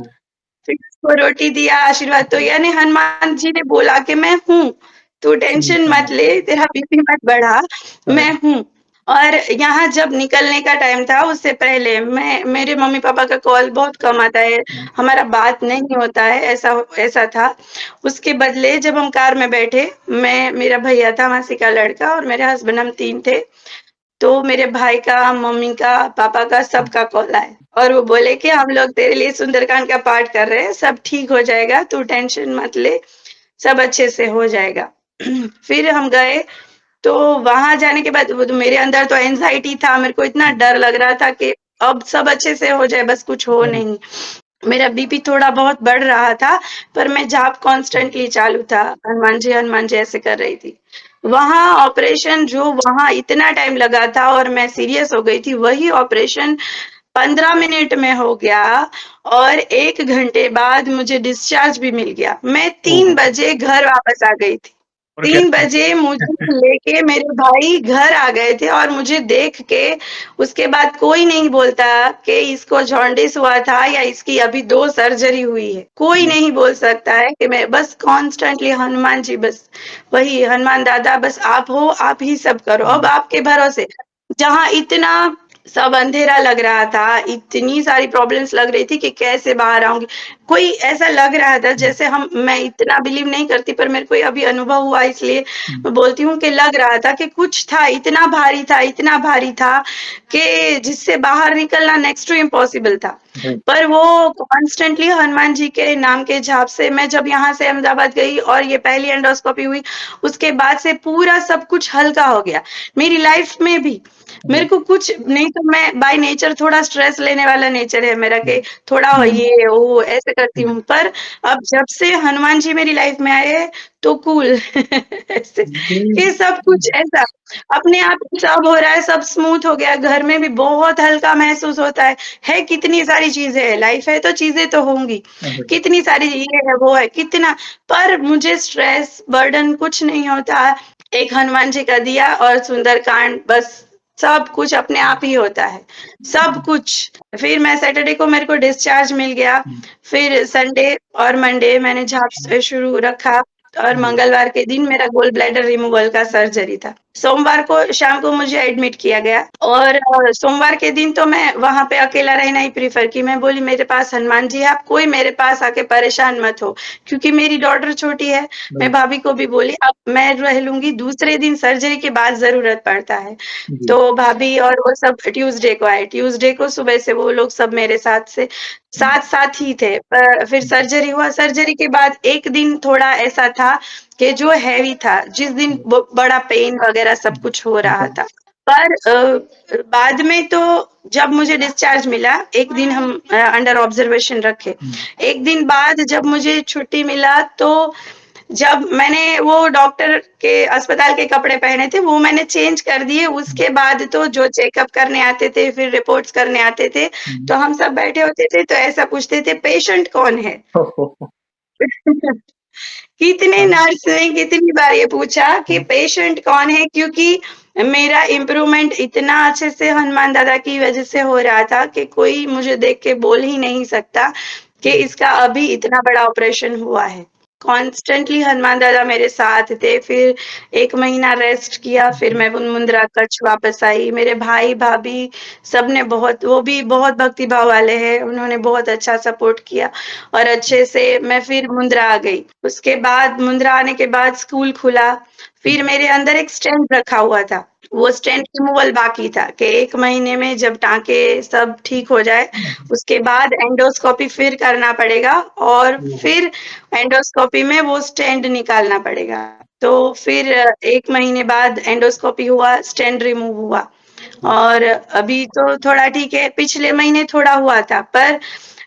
फिर उसको रोटी दिया, आशीर्वाद। तो यानी हनुमान जी ने बोला कि मैं हूँ, तू टेंशन मत ले, तेरा बीपी मत बढ़ा, मैं हूँ। और यहाँ जब निकलने का टाइम था, उससे पहले मेरे मम्मी-पापा का कॉल बहुत कम आता है, हमारा बात नहीं होता है, ऐसा था। उसके बदले जब हम कार में बैठे, मेरा भैया था, मासी का लड़का और मेरे हस्बैंड, हम 3 थे। तो मेरे भाई का, मम्मी का, पापा का, सबका कॉल आया और वो बोले कि हम लोग तेरे लिए सुंदरकांड का पाठ कर रहे हैं, सब ठीक हो जाएगा, तू टेंशन मत ले, सब अच्छे से हो जाएगा। फिर हम गए, तो वहाँ जाने के बाद वो तो मेरे अंदर तो एंग्ज़ायटी था, मेरे को इतना डर लग रहा था कि अब सब अच्छे से हो जाए, बस कुछ हो नहीं। मेरा बीपी थोड़ा बहुत बढ़ रहा था, पर मैं जाप कॉन्स्टेंटली चालू था, हनुमान जी ऐसे कर रही थी। वहाँ ऑपरेशन, जो वहाँ इतना टाइम लगा था और मैं सीरियस हो गई थी, वही ऑपरेशन 15 मिनट में हो गया और 1 घंटे बाद मुझे डिस्चार्ज भी मिल गया। मैं 3 बजे घर वापस आ गई थी। और क्या 3 बजे मुझे लेके मेरे भाई घर आ गए थे और मुझे देख के उसके बाद कोई नहीं बोलता कि इसको जॉन्डिस हुआ था या इसकी अभी 2 सर्जरी हुई है। कोई नहीं बोल सकता है कि मैं बस कॉन्स्टेंटली हनुमान जी, बस वही हनुमान दादा, बस आप हो, आप ही सब करो। अब आपके भरोसे, जहाँ इतना सब अंधेरा लग रहा था, इतनी सारी प्रॉब्लम्स लग रही थी कि कैसे बाहर आऊँगी। कोई ऐसा लग रहा था जैसे मैं इतना बिलीव नहीं करती, पर मेरे को अभी अनुभव हुआ, इसलिए मैं बोलती हूँ कि लग रहा था कि कुछ था, इतना भारी था कि जिससे बाहर निकलना नेक्स्ट टू इम्पॉसिबल था। पर वो कॉन्स्टेंटली हनुमान जी के नाम के जाप से, मैं जब यहाँ से अहमदाबाद गई और ये पहली एंडोस्कोपी हुई, उसके बाद से पूरा सब कुछ हल्का हो गया। मेरी लाइफ में भी मेरे को कुछ नहीं, तो मैं बाय नेचर थोड़ा स्ट्रेस लेने वाला नेचर है मेरा, कि थोड़ा ये वो ऐसे करती हूँ, पर अब जब से हनुमान जी मेरी लाइफ में आए तो कूल ऐसे कि सब कुछ ऐसा अपने आप ही सब हो रहा है, सब स्मूथ हो गया। घर में भी बहुत हल्का महसूस होता है कितनी सारी चीजें है, लाइफ है तो चीजें तो होंगी, कितनी सारी ये है वो है कितना, पर मुझे स्ट्रेस बर्डन कुछ नहीं होता। एक हनुमान जी का दिया और सुंदरकांड, बस सब कुछ अपने आप ही होता है, सब कुछ। फिर मैं सैटरडे को, मेरे को डिस्चार्ज मिल गया। फिर संडे और मंडे मैंने जाप शुरू रखा। और मंगलवार के दिन मेरा गोल ब्लैडर रिमूवल का सर्जरी था। सोमवार को शाम को मुझे एडमिट किया गया और सोमवार के दिन तो मैं वहाँ पे अकेला रहना ही प्रेफ़र की। मैं बोली मेरे पास हनुमान जी है, आप कोई मेरे पास आके परेशान मत हो, क्योंकि मेरी डॉटर छोटी है। मैं भाभी को भी बोली अब मैं रह लूँगी, दूसरे दिन सर्जरी के बाद ज़रूरत पड़ता है। जी। तो भाभी और वो सब ट्यूसडे को आए। ट्यूसडे को सुबह से वो लोग सब मेरे साथ ही थे। पर फिर सर्जरी हुआ, सर्जरी के बाद एक दिन थोड़ा ऐसा था कि जो हेवी था, जिस दिन बड़ा पेन वगैरह सब कुछ हो रहा था। पर बाद में तो जब मुझे डिस्चार्ज मिला, एक दिन हम अंडर ऑब्जर्वेशन रखे। एक दिन बाद जब मुझे छुट्टी मिला तो जब मैंने वो डॉक्टर के अस्पताल के कपड़े पहने थे, वो मैंने चेंज कर दिए। उसके बाद तो जो चेकअप करने आते थे, फिर रिपोर्ट्स करने आते थे, तो हम सब बैठे होते थे, तो ऐसा पूछते थे, पेशेंट कौन है? कितने नर्स ने कितनी बार ये पूछा कि पेशेंट कौन है? क्योंकि मेरा इम्प्रूवमेंट इतना अच्छे से हनुमान दादा की वजह से हो रहा था कि कोई मुझे देख के बोल ही नहीं सकता कि इसका अभी इतना बड़ा ऑपरेशन हुआ है। कॉन्स्टेंटली हनुमान दादा मेरे साथ थे। फिर 1 महीना रेस्ट किया, फिर मैं मुंद्रा कच्छ वापस आई। मेरे भाई-भाभी सबने वो भी बहुत भक्ति भाव वाले हैं, उन्होंने बहुत अच्छा सपोर्ट किया और अच्छे से मैं फिर मुंद्रा आ गई। उसके बाद मुंद्रा आने के बाद स्कूल खुला, फिर मेरे अंदर एक स्टेंट रखा हुआ था। वो स्टेंट रिमूवल बाकी था कि 1 महीने में जब टाँके सब ठीक हो जाए, उसके बाद एंडोस्कोपी फिर करना पड़ेगा और फिर एंडोस्कोपी में वो स्टेंट निकालना पड़ेगा। तो फिर 1 महीने बाद एंडोस्कोपी हुआ, स्टेंट रिमूव हुआ और अभी तो थोड़ा ठीक है, पिछले महीने थोड़ा हुआ था, पर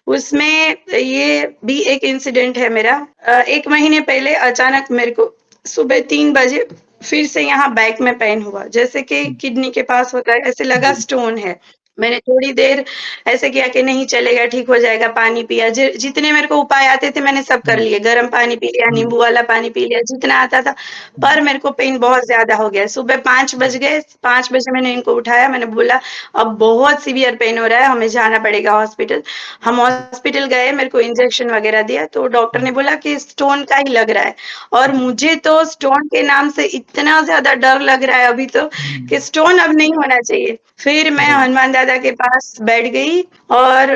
उसमें ये भी एक इंसिडेंट है मेरा। 1 महीने पहले अचानक मेरे को सुबह 3 बजे फिर से यहाँ बैक में पेन हुआ, जैसे कि किडनी के पास होता है, ऐसे लगा स्टोन है। मैंने थोड़ी देर ऐसे किया कि नहीं चलेगा, ठीक हो जाएगा, पानी पिया। जितने मेरे को उपाय आते थे मैंने सब कर लिए, गरम पानी पी लिया, नींबू वाला पानी पी लिया, जितना आता था, पर मेरे को पेन बहुत ज़्यादा हो गया। सुबह 5 बज गए, 5 बजे मैंने इनको उठाया, मैंने बोला अब बहुत सीवियर पेन हो रहा है, हमें जाना पड़ेगा हॉस्पिटल। हम हॉस्पिटल गए, मेरे को इंजेक्शन वगैरह दिया, तो डॉक्टर ने बोला कि स्टोन का ही लग रहा है और मुझे तो स्टोन के नाम से इतना ज़्यादा डर लग रहा है अभी तो कि स्टोन अब नहीं होना चाहिए। फिर मैं हनुमान दादा के पास बैठ गई और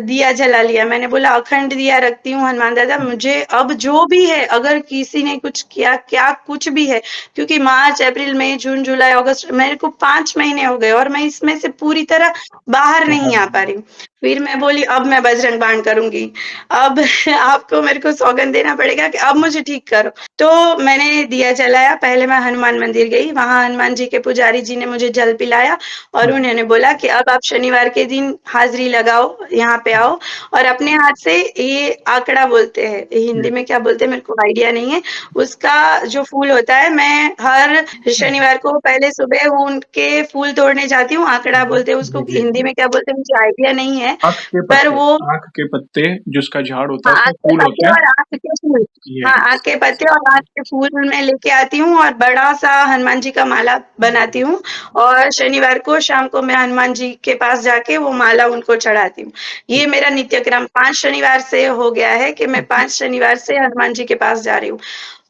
दिया जला लिया। मैंने बोला अखंड दिया रखती हूँ हनुमान दादा, मुझे अब जो भी है, अगर किसी ने कुछ किया, क्या कुछ भी है, क्योंकि मार्च, अप्रैल, मई, जून, जुलाई, अगस्त मेरे को 5 महीने हो गए और मैं इसमें से पूरी तरह बाहर नहीं आ पा रही हूँ। फिर मैं बोली अब मैं बजरंग बाण करूँगी। अब आपको मेरे को सौगंध देना पड़ेगा कि अब मुझे ठीक करो। तो मैंने दिया जलाया, पहले मैं हनुमान मंदिर गई, वहाँ हनुमान जी के पुजारी जी ने मुझे जल पिलाया और उन्होंने बोला कि अब आप शनिवार के दिन हाज़िरी लगाओ, यहाँ पे आओ और अपने हाथ से ये आंकड़ा बोलते हैं, हिंदी में क्या बोलते हैं मेरे को आइडिया नहीं है। उसका जो फूल होता है, मैं हर शनिवार को पहले सुबह उनके फूल तोड़ने जाती हूँ, आंकड़ा बोलते हैं उसको, हिंदी में क्या बोलते हैं मुझे आइडिया नहीं है, पर वो आँख के पत्ते जिसका झाड़ होता है हाँ, आँख उसमें के फूल पत्ते होते हैं। और आँख के फूल। हाँ, यस। आँख के पत्ते और आँख के फूल मैं लेके आती हूँ और बड़ा-सा हनुमान जी का माला बनाती हूँ और शनिवार को शाम को मैं हनुमान जी के पास जाके वो माला उनको चढ़ाती हूँ। ये मेरा नित्यक्रम 5 शनिवार से हो गया है कि मैं 5 शनिवार से हनुमान जी के पास जा रही हूँ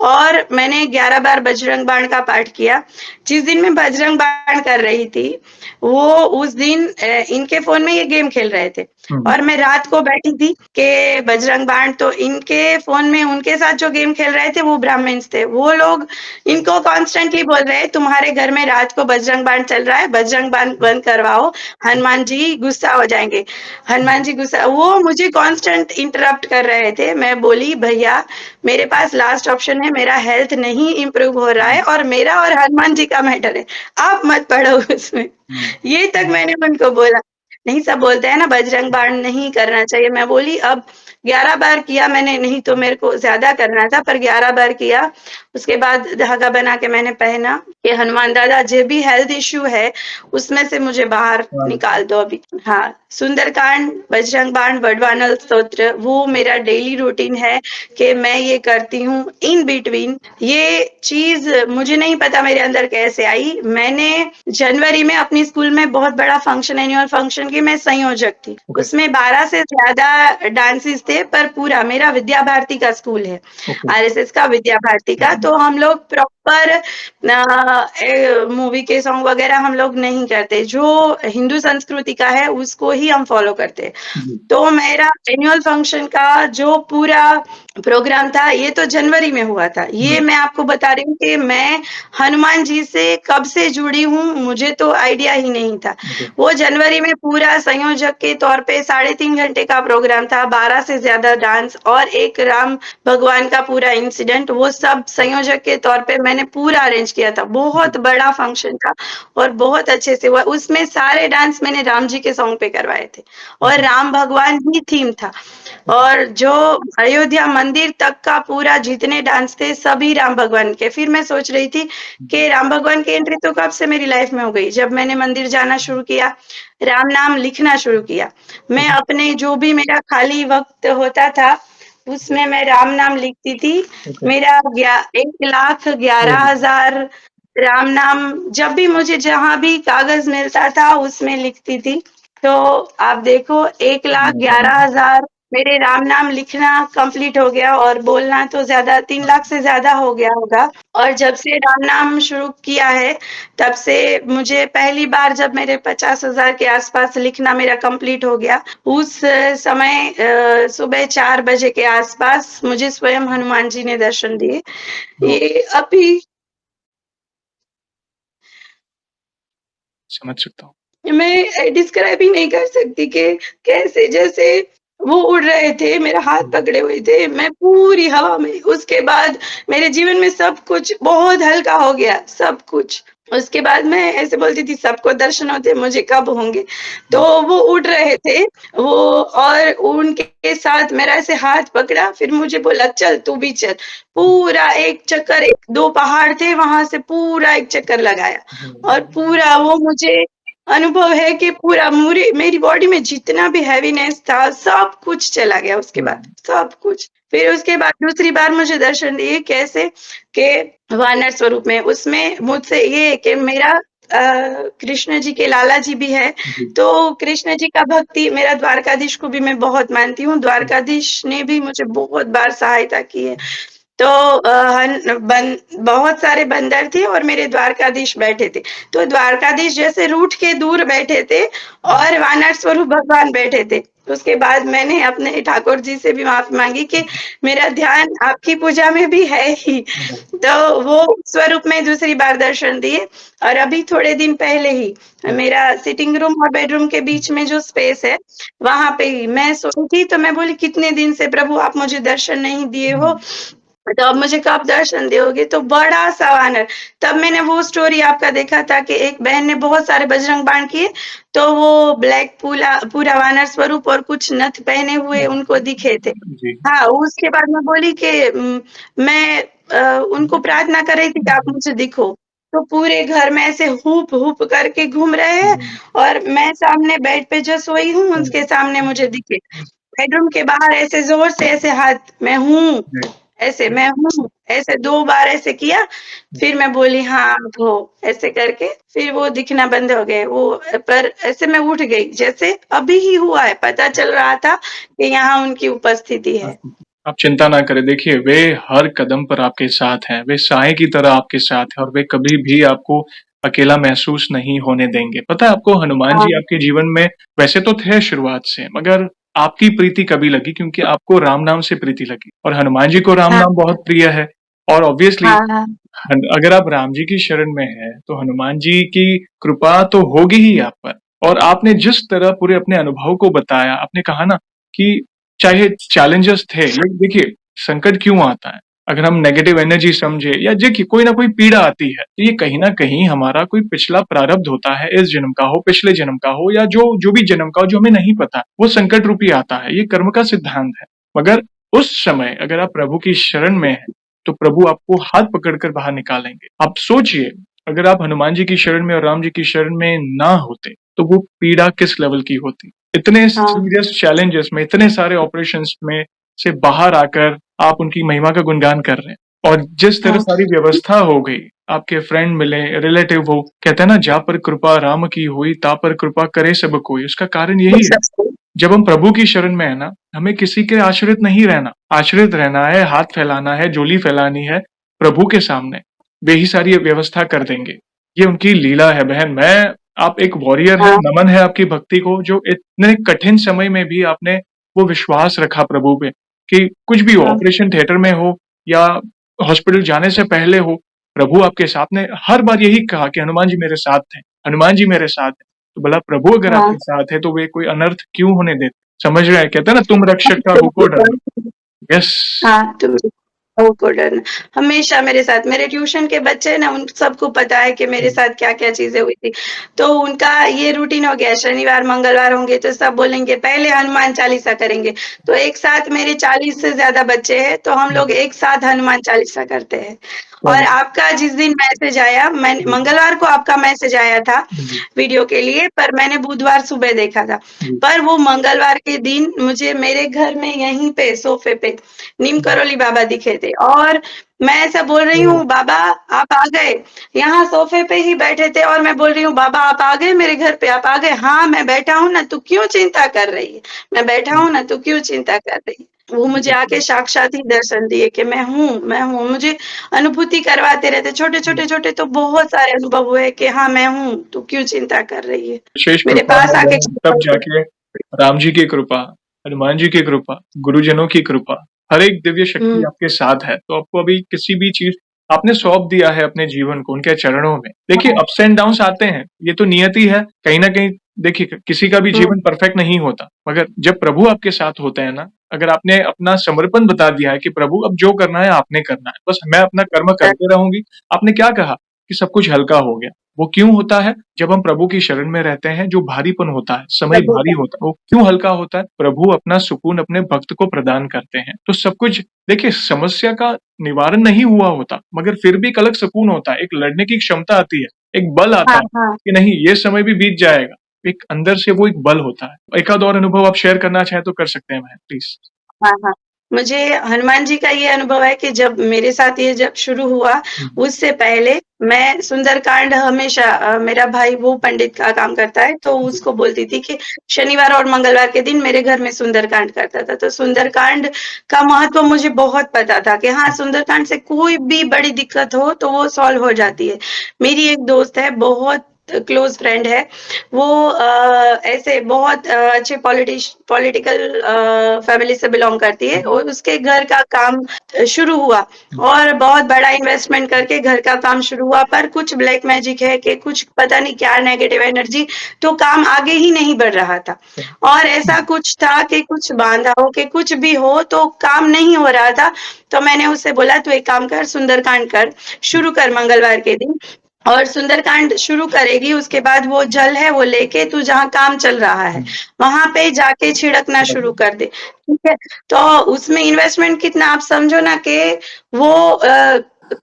और मैंने 11 बार बजरंग बाण का पाठ किया। जिस दिन मैं बजरंग बाण कर रही थी, वो उस दिन इनके फ़ोन में ये गेम खेल रहे थे और मैं रात को बैठी थी कि बजरंग बाण, तो इनके फ़ोन में उनके साथ जो गेम खेल रहे थे वो ब्राह्मण्स थे। वो लोग इनको कॉन्स्टेंटली बोल रहे हैं तुम्हारे घर में रात को बजरंग बाण चल रहा है, बजरंग बाण बंद करवाओ, हनुमान जी गुस्सा हो जाएँगे। हनुमान जी गुस्सा, वो मुझे कॉन्स्टेंट इंटरप्ट कर रहे थे। मैं बोली भैया मेरे पास लास्ट ऑप्शन है, मेरा हेल्थ नहीं इम्प्रूव हो रहा है और मेरा और हनुमान जी का मैटर है, आप मत पड़ो उसमें। ये तक मैंने उनको बोला। नहीं सब बोलते हैं ना बजरंग बाण नहीं करना चाहिए। मैं बोली अब 11 बार किया मैंने, नहीं तो मेरे को ज़्यादा करना था, पर 11 बार किया। उसके बाद धागा बना के मैंने पहना कि हनुमान दादा जो भी हेल्थ इश्यू है, उसमें से मुझे बाहर निकाल दो अभी। हाँ, सुंदरकांड, बजरंग बाण, वडवानल स्तोत्र वो मेरा डेली रूटीन है कि मैं ये करती हूँ। इन बिटवीन ये चीज़ मुझे नहीं पता मेरे अंदर कैसे आई। मैंने जनवरी में अपनी स्कूल में बहुत बड़ा फंक्शन, एनुअल फंक्शन की मैं संयोजक थी। उसमें 12 से ज़्यादा डांसेस थे, पर पूरा मेरा विद्या भारती का स्कूल है, ओके। आरएसएस का, विद्या भारती का। तो हम लोग प्रॉपर मूवी के सॉन्ग वगैरह हम लोग नहीं करते, जो हिंदू संस्कृति का है उसको ही हम फॉलो करते हैं। जी। तो मेरा एनुअल फंक्शन का जो पूरा प्रोग्राम था, ये तो जनवरी में हुआ था। ये मैं आपको बता रही हूँ कि मैं हनुमान जी से कब से जुड़ी हूँ, मुझे तो आइडिया ही नहीं था। ओके। वो जनवरी में पूरा संयोजक के तौर पे 3.5 घंटे का प्रोग्राम था, 12 से ज्यादा डांस और एक राम भगवान का पूरा इंसिडेंट, वो सब संयोजक के तौर पे मैंने पूरा अरेंज किया था। बहुत बड़ा फंक्शन था और बहुत अच्छे से हुआ। उसमें सारे डांस मैंने राम जी के सॉन्ग पे करवाए थे और राम भगवान ही थीम था। और जो अयोध्या मंदिर तक का पूरा जितने डांस थे सभी राम भगवान के। फिर मैं सोच रही थी कि राम भगवान की एंट्री तो कब से मेरी लाइफ में हो गई, जब मैंने मंदिर जाना शुरू किया, राम नाम लिखना शुरू किया। मैं अपने जो भी मेरा खाली वक्त होता था उसमें मैं राम नाम लिखती थी। ओके। मेरा 1,11,000 राम नाम जब भी मुझे जहां भी कागज मिलता था उसमें लिखती थी। तो आप देखो 1,11,000 मेरे राम नाम लिखना कंप्लीट हो गया और बोलना तो ज्यादा 3 लाख से ज्यादा हो गया होगा। और जब से राम नाम शुरू किया है तब से मुझे पहली बार जब मेरे 50,000 के आसपास लिखना मेरा कंप्लीट हो गया, उस समय सुबह 4 बजे के आसपास मुझे स्वयं हनुमान जी ने दर्शन दिए। ये अभी समझ सकता हूँ। मैं डिस्क्राइब ही नहीं कर सकती कि कैसे, जैसे वो उड़ रहे थे, मेरा हाथ पकड़े हुए थे, मैं पूरी हवा में। उसके बाद मेरे जीवन में सब कुछ बहुत हल्का हो गया, सब कुछ। उसके बाद मैं ऐसे बोलती थी सबको दर्शन होते, मुझे कब होंगे? तो वो उड़ रहे थे, वो, और उनके साथ मेरा ऐसे हाथ पकड़ा, फिर मुझे बोला चल तू भी चल। पूरा एक चक्कर, 1-2 पहाड़ थे, वहां से पूरा एक चक्कर लगाया और पूरा वो मुझे अनुभव है कि पूरा मेरी बॉडी में जितना भी हैवीनेस था सब कुछ चला गया उसके बाद, सब कुछ। फिर उसके बाद दूसरी बार मुझे दर्शन दिए कैसे कि वानर स्वरूप में। उसमें मुझसे ये है कि मेरा कृष्ण जी के लाला जी भी है, तो कृष्ण जी का भक्ति, मेरा द्वारकाधीश को भी मैं बहुत मानती हूँ। द्वारकाधीश ने भी मुझे बहुत बार सहायता की है। तो बहुत सारे बंदर थे और मेरे द्वारकाधीश बैठे थे। तो द्वारकाधीश जैसे रूठ के दूर बैठे थे और वानर स्वरूप भगवान बैठे थे। उसके बाद मैंने अपने ठाकुर जी से भी माफी मांगी कि मेरा ध्यान आपकी पूजा में भी है ही। तो वो स्वरूप में दूसरी बार दर्शन दिए। और अभी थोड़े दिन पहले ही मेरा सिटिंग रूम और बेडरूम के बीच में जो स्पेस है, वहां पे ही मैं सोई थी। तो मैं बोली कितने दिन से प्रभु आप मुझे दर्शन नहीं दिए हो, तो अब मुझे कब दर्शन दोगे? तो बड़ा सा वानर। तब मैंने वो स्टोरी आपका देखा था कि एक बहन ने बहुत सारे बजरंग बाण किए, तो वो ब्लैक पूरा वानर स्वरूप और कुछ नथ पहने हुए उनको दिखे थे। जी। हाँ, उसके बाद मैं बोली कि मैं उनको प्रार्थना कर रही थी कि आप मुझे दिखो। तो पूरे घर में ऐसे हूप-हूप करके घूम रहे हैं और मैं सामने बेड पे जो सोई हूँ, उसके सामने मुझे दिखे। बेडरूम के बाहर ऐसे ज़ोर से ऐसे हाथ, मैं हूँ, ऐसे मैं हूँ, ऐसे 2 बार ऐसे किया, फिर मैं बोली हाँ आप हो, ऐसे करके फिर वो दिखना बंद हो गए। वो पर ऐसे मैं उठ गई, जैसे अभी ही हुआ है, पता चल रहा था कि यहाँ उनकी उपस्थिति है। आप चिंता ना करें, देखिए वे हर कदम पर आपके साथ हैं, वे साए की तरह आपके साथ हैं और वे कभी भी आपको अकेला महसूस नहीं होने देंगे। पता है आपको हनुमान हाँ, जी आपके जीवन में वैसे तो थे शुरुआत से, मगर आपकी प्रीति कभी लगी क्योंकि आपको राम नाम से प्रीति लगी और हनुमान जी को राम हाँ, नाम बहुत प्रिय है और ऑब्वियसली हाँ, हाँ, अगर आप राम जी की शरण में हैं, तो हनुमान जी की कृपा तो होगी ही आप पर। और आपने जिस तरह पूरे अपने अनुभव को बताया, आपने कहा ना कि चाहे चैलेंजेस थे, लेकिन देखिए संकट क्यों आता है? अगर हम नेगेटिव एनर्जी समझे या देखिए कोई ना कोई पीड़ा आती है, तो ये कहीं न कहीं हमारा कोई पिछला प्रारब्ध होता है, इस जन्म का हो, पिछले जन्म का हो या जो जो भी जन्म का हो जो हमें नहीं पता, वो संकट रूपी आता है, ये कर्म का सिद्धांत है। मगर उस समय अगर आप प्रभु की शरण में हैं, तो प्रभु आपको हाथ पकड़कर बाहर निकालेंगे। आप सोचिए, अगर आप हनुमान जी की शरण में और राम जी की शरण में ना होते, तो वो पीड़ा किस लेवल की होती? इतने हाँ, सीरियस चैलेंजेस में, इतने सारे ऑपरेशंस में से बाहर आकर आप उनकी महिमा का गुणगान कर रहे हैं और जिस तरह हाँ, सारी व्यवस्था हो गई, आपके फ्रेंड मिले, रिलेटिव हो, कहते हैं ना जा पर कृपा राम की हुई, ता पर कृपा करे सब कोई। उसका कारण यही है, जब हम प्रभु की शरण में है ना, हमें किसी के आश्रित नहीं रहना, आश्रित रहना है, हाथ फैलाना है, झोली फैलानी है प्रभु के सामने, वे ही सारी व्यवस्था कर देंगे। ये उनकी लीला है बहन। आप एक वॉरियर हैं, हाँ, नमन है आपकी भक्ति को, जो इतने कठिन समय में भी आपने वो विश्वास रखा प्रभु पे कि कुछ भी हो, हाँ, ऑपरेशन थिएटर में हो या हॉस्पिटल जाने से पहले हो, प्रभु आपके साथ। ने हर बार यही कहा कि हनुमान जी मेरे साथ थे, हनुमान जी मेरे साथ हैं। तो भला प्रभु अगर हाँ। आपके साथ है तो वे कोई अनर्थ क्यों होने देते? समझ रहे हैं? कहते हैं ना तुम रक्षक का हुको डरना। यस। हाँ, तुम को डरना हमेशा मेरे साथ। मेरे ट्यूशन के बच्चे ना, उन सबको पता है कि मेरे साथ क्या-क्या चीज़ें हुई थी। तो उनका ये रूटीन हो गया, शनिवार, मंगलवार होंगे तो सब बोलेंगे पहले हनुमान चालीसा करेंगे। तो एक साथ मेरे 40 से ज़्यादा बच्चे हैं, तो हम लोग एक साथ हनुमान चालीसा करते हैं। और आपका जिस दिन मैसेज आया, मैंने मंगलवार को आपका मैसेज आया था वीडियो के लिए, पर मैंने बुधवार सुबह देखा था। पर वो मंगलवार के दिन मुझे मेरे घर में यहीं पे सोफे पे नीम करोली बाबा दिखे थे, और मैं ऐसा बोल रही हूँ, बाबा आप आ गए। यहाँ सोफे पे ही बैठे थे और मैं बोल रही हूँ, बाबा आप आ गए मेरे घर पे, आप आ गए। हाँ मैं बैठा हूँ ना, तू क्यों चिंता कर रही है? मैं बैठा हूँ ना, तू क्यों चिंता कर रही है? वो मुझे आके साक्षात ही दर्शन दिए कि मैं हूँ। मुझे अनुभूति करवाते रहते, छोटे-छोटे तो बहुत सारे अनुभव हुए कि हाँ मैं हूँ, तू क्यों चिंता कर रही है? विशेष मेरे कृपा पास है आके बहन, तब जाके राम जी की कृपा, हनुमान जी की कृपा, गुरुजनों की कृपा, हर एक दिव्य शक्ति हुँ, आपके साथ है। तो आपको अभी किसी भी चीज आपने सौंप दिया है अपने जीवन को उनके चरणों में। देखिए हाँ, अप्स एंड डाउन्स आते हैं, ये तो नियति है। कहीं न कहीं देखिए किसी का भी हुँ, जीवन परफेक्ट नहीं होता, मगर जब प्रभु आपके साथ होते हैं ना, अगर आपने अपना समर्पण बता दिया है कि प्रभु अब जो करना है आपने करना है, बस मैं अपना कर्म करते रहूँगी। आपने क्या कहा कि सब कुछ हल्का हो गया। वो क्यों होता है? जब हम प्रभु की शरण में रहते हैं, जो भारीपन होता है, समय प्रभु भारी का होता है, वो क्यों हल्का होता है? प्रभु अपना सुकून अपने भक्त को प्रदान करते हैं। तो सब कुछ देखिए समस्या का निवारण नहीं हुआ होता, मगर फिर भी एक अलग सुकून होता है, एक लड़ने की क्षमता आती है, एक बल आता हाँ, है हाँ। कि नहीं ये समय भी बीत जाएगा। एक अंदर से वो एक बल होता है। एक आध और अनुभव आप शेयर करना चाहें तो कर सकते हैं बहन प्लीज़। हाँ, हाँ। मुझे हनुमान जी का ये अनुभव है कि जब मेरे साथ ये जब शुरू हुआ, हुँ, उससे पहले मैं सुंदरकांड हमेशा मेरा भाई वो पंडित का काम करता है, तो जी, उसको बोलती थी कि शनिवार और मंगलवार के दिन मेरे घर में सुंदरकांड करता था। तो सुंदरकांड का महत्व मुझे बहुत पता था कि हाँ, सुंदरकांड से कोई भी बड़ी दिक्कत हो, तो वो सॉल्व हो जाती है। मेरी एक दोस्त है, बहुत क्लोज़ फ्रेंड है, वो ऐसे बहुत अच्छे पॉलिटिकल फैमिली से बिलोंग करती है, और उसके घर का काम शुरू हुआ, और बहुत बड़ा इन्वेस्टमेंट करके घर का काम शुरू हुआ, पर कुछ ब्लैक मैजिक है कि कुछ पता नहीं क्या नेगेटिव एनर्जी, तो काम आगे ही नहीं बढ़ रहा था। और ऐसा कुछ था कि कुछ बांधा हो कि कुछ भी हो तो काम नहीं हो रहा था। तो मैंने उससे बोला तू एक काम कर, सुंदरकांड कर, शुरू कर मंगलवार के दिन, और सुंदरकांड शुरू करेगी, उसके बाद वो जल है वो लेके तू जहाँ काम चल रहा है, वहाँ पे जाके छिड़कना शुरू कर दे, ठीक है? तो उसमें इन्वेस्टमेंट कितना आप समझो ना कि वो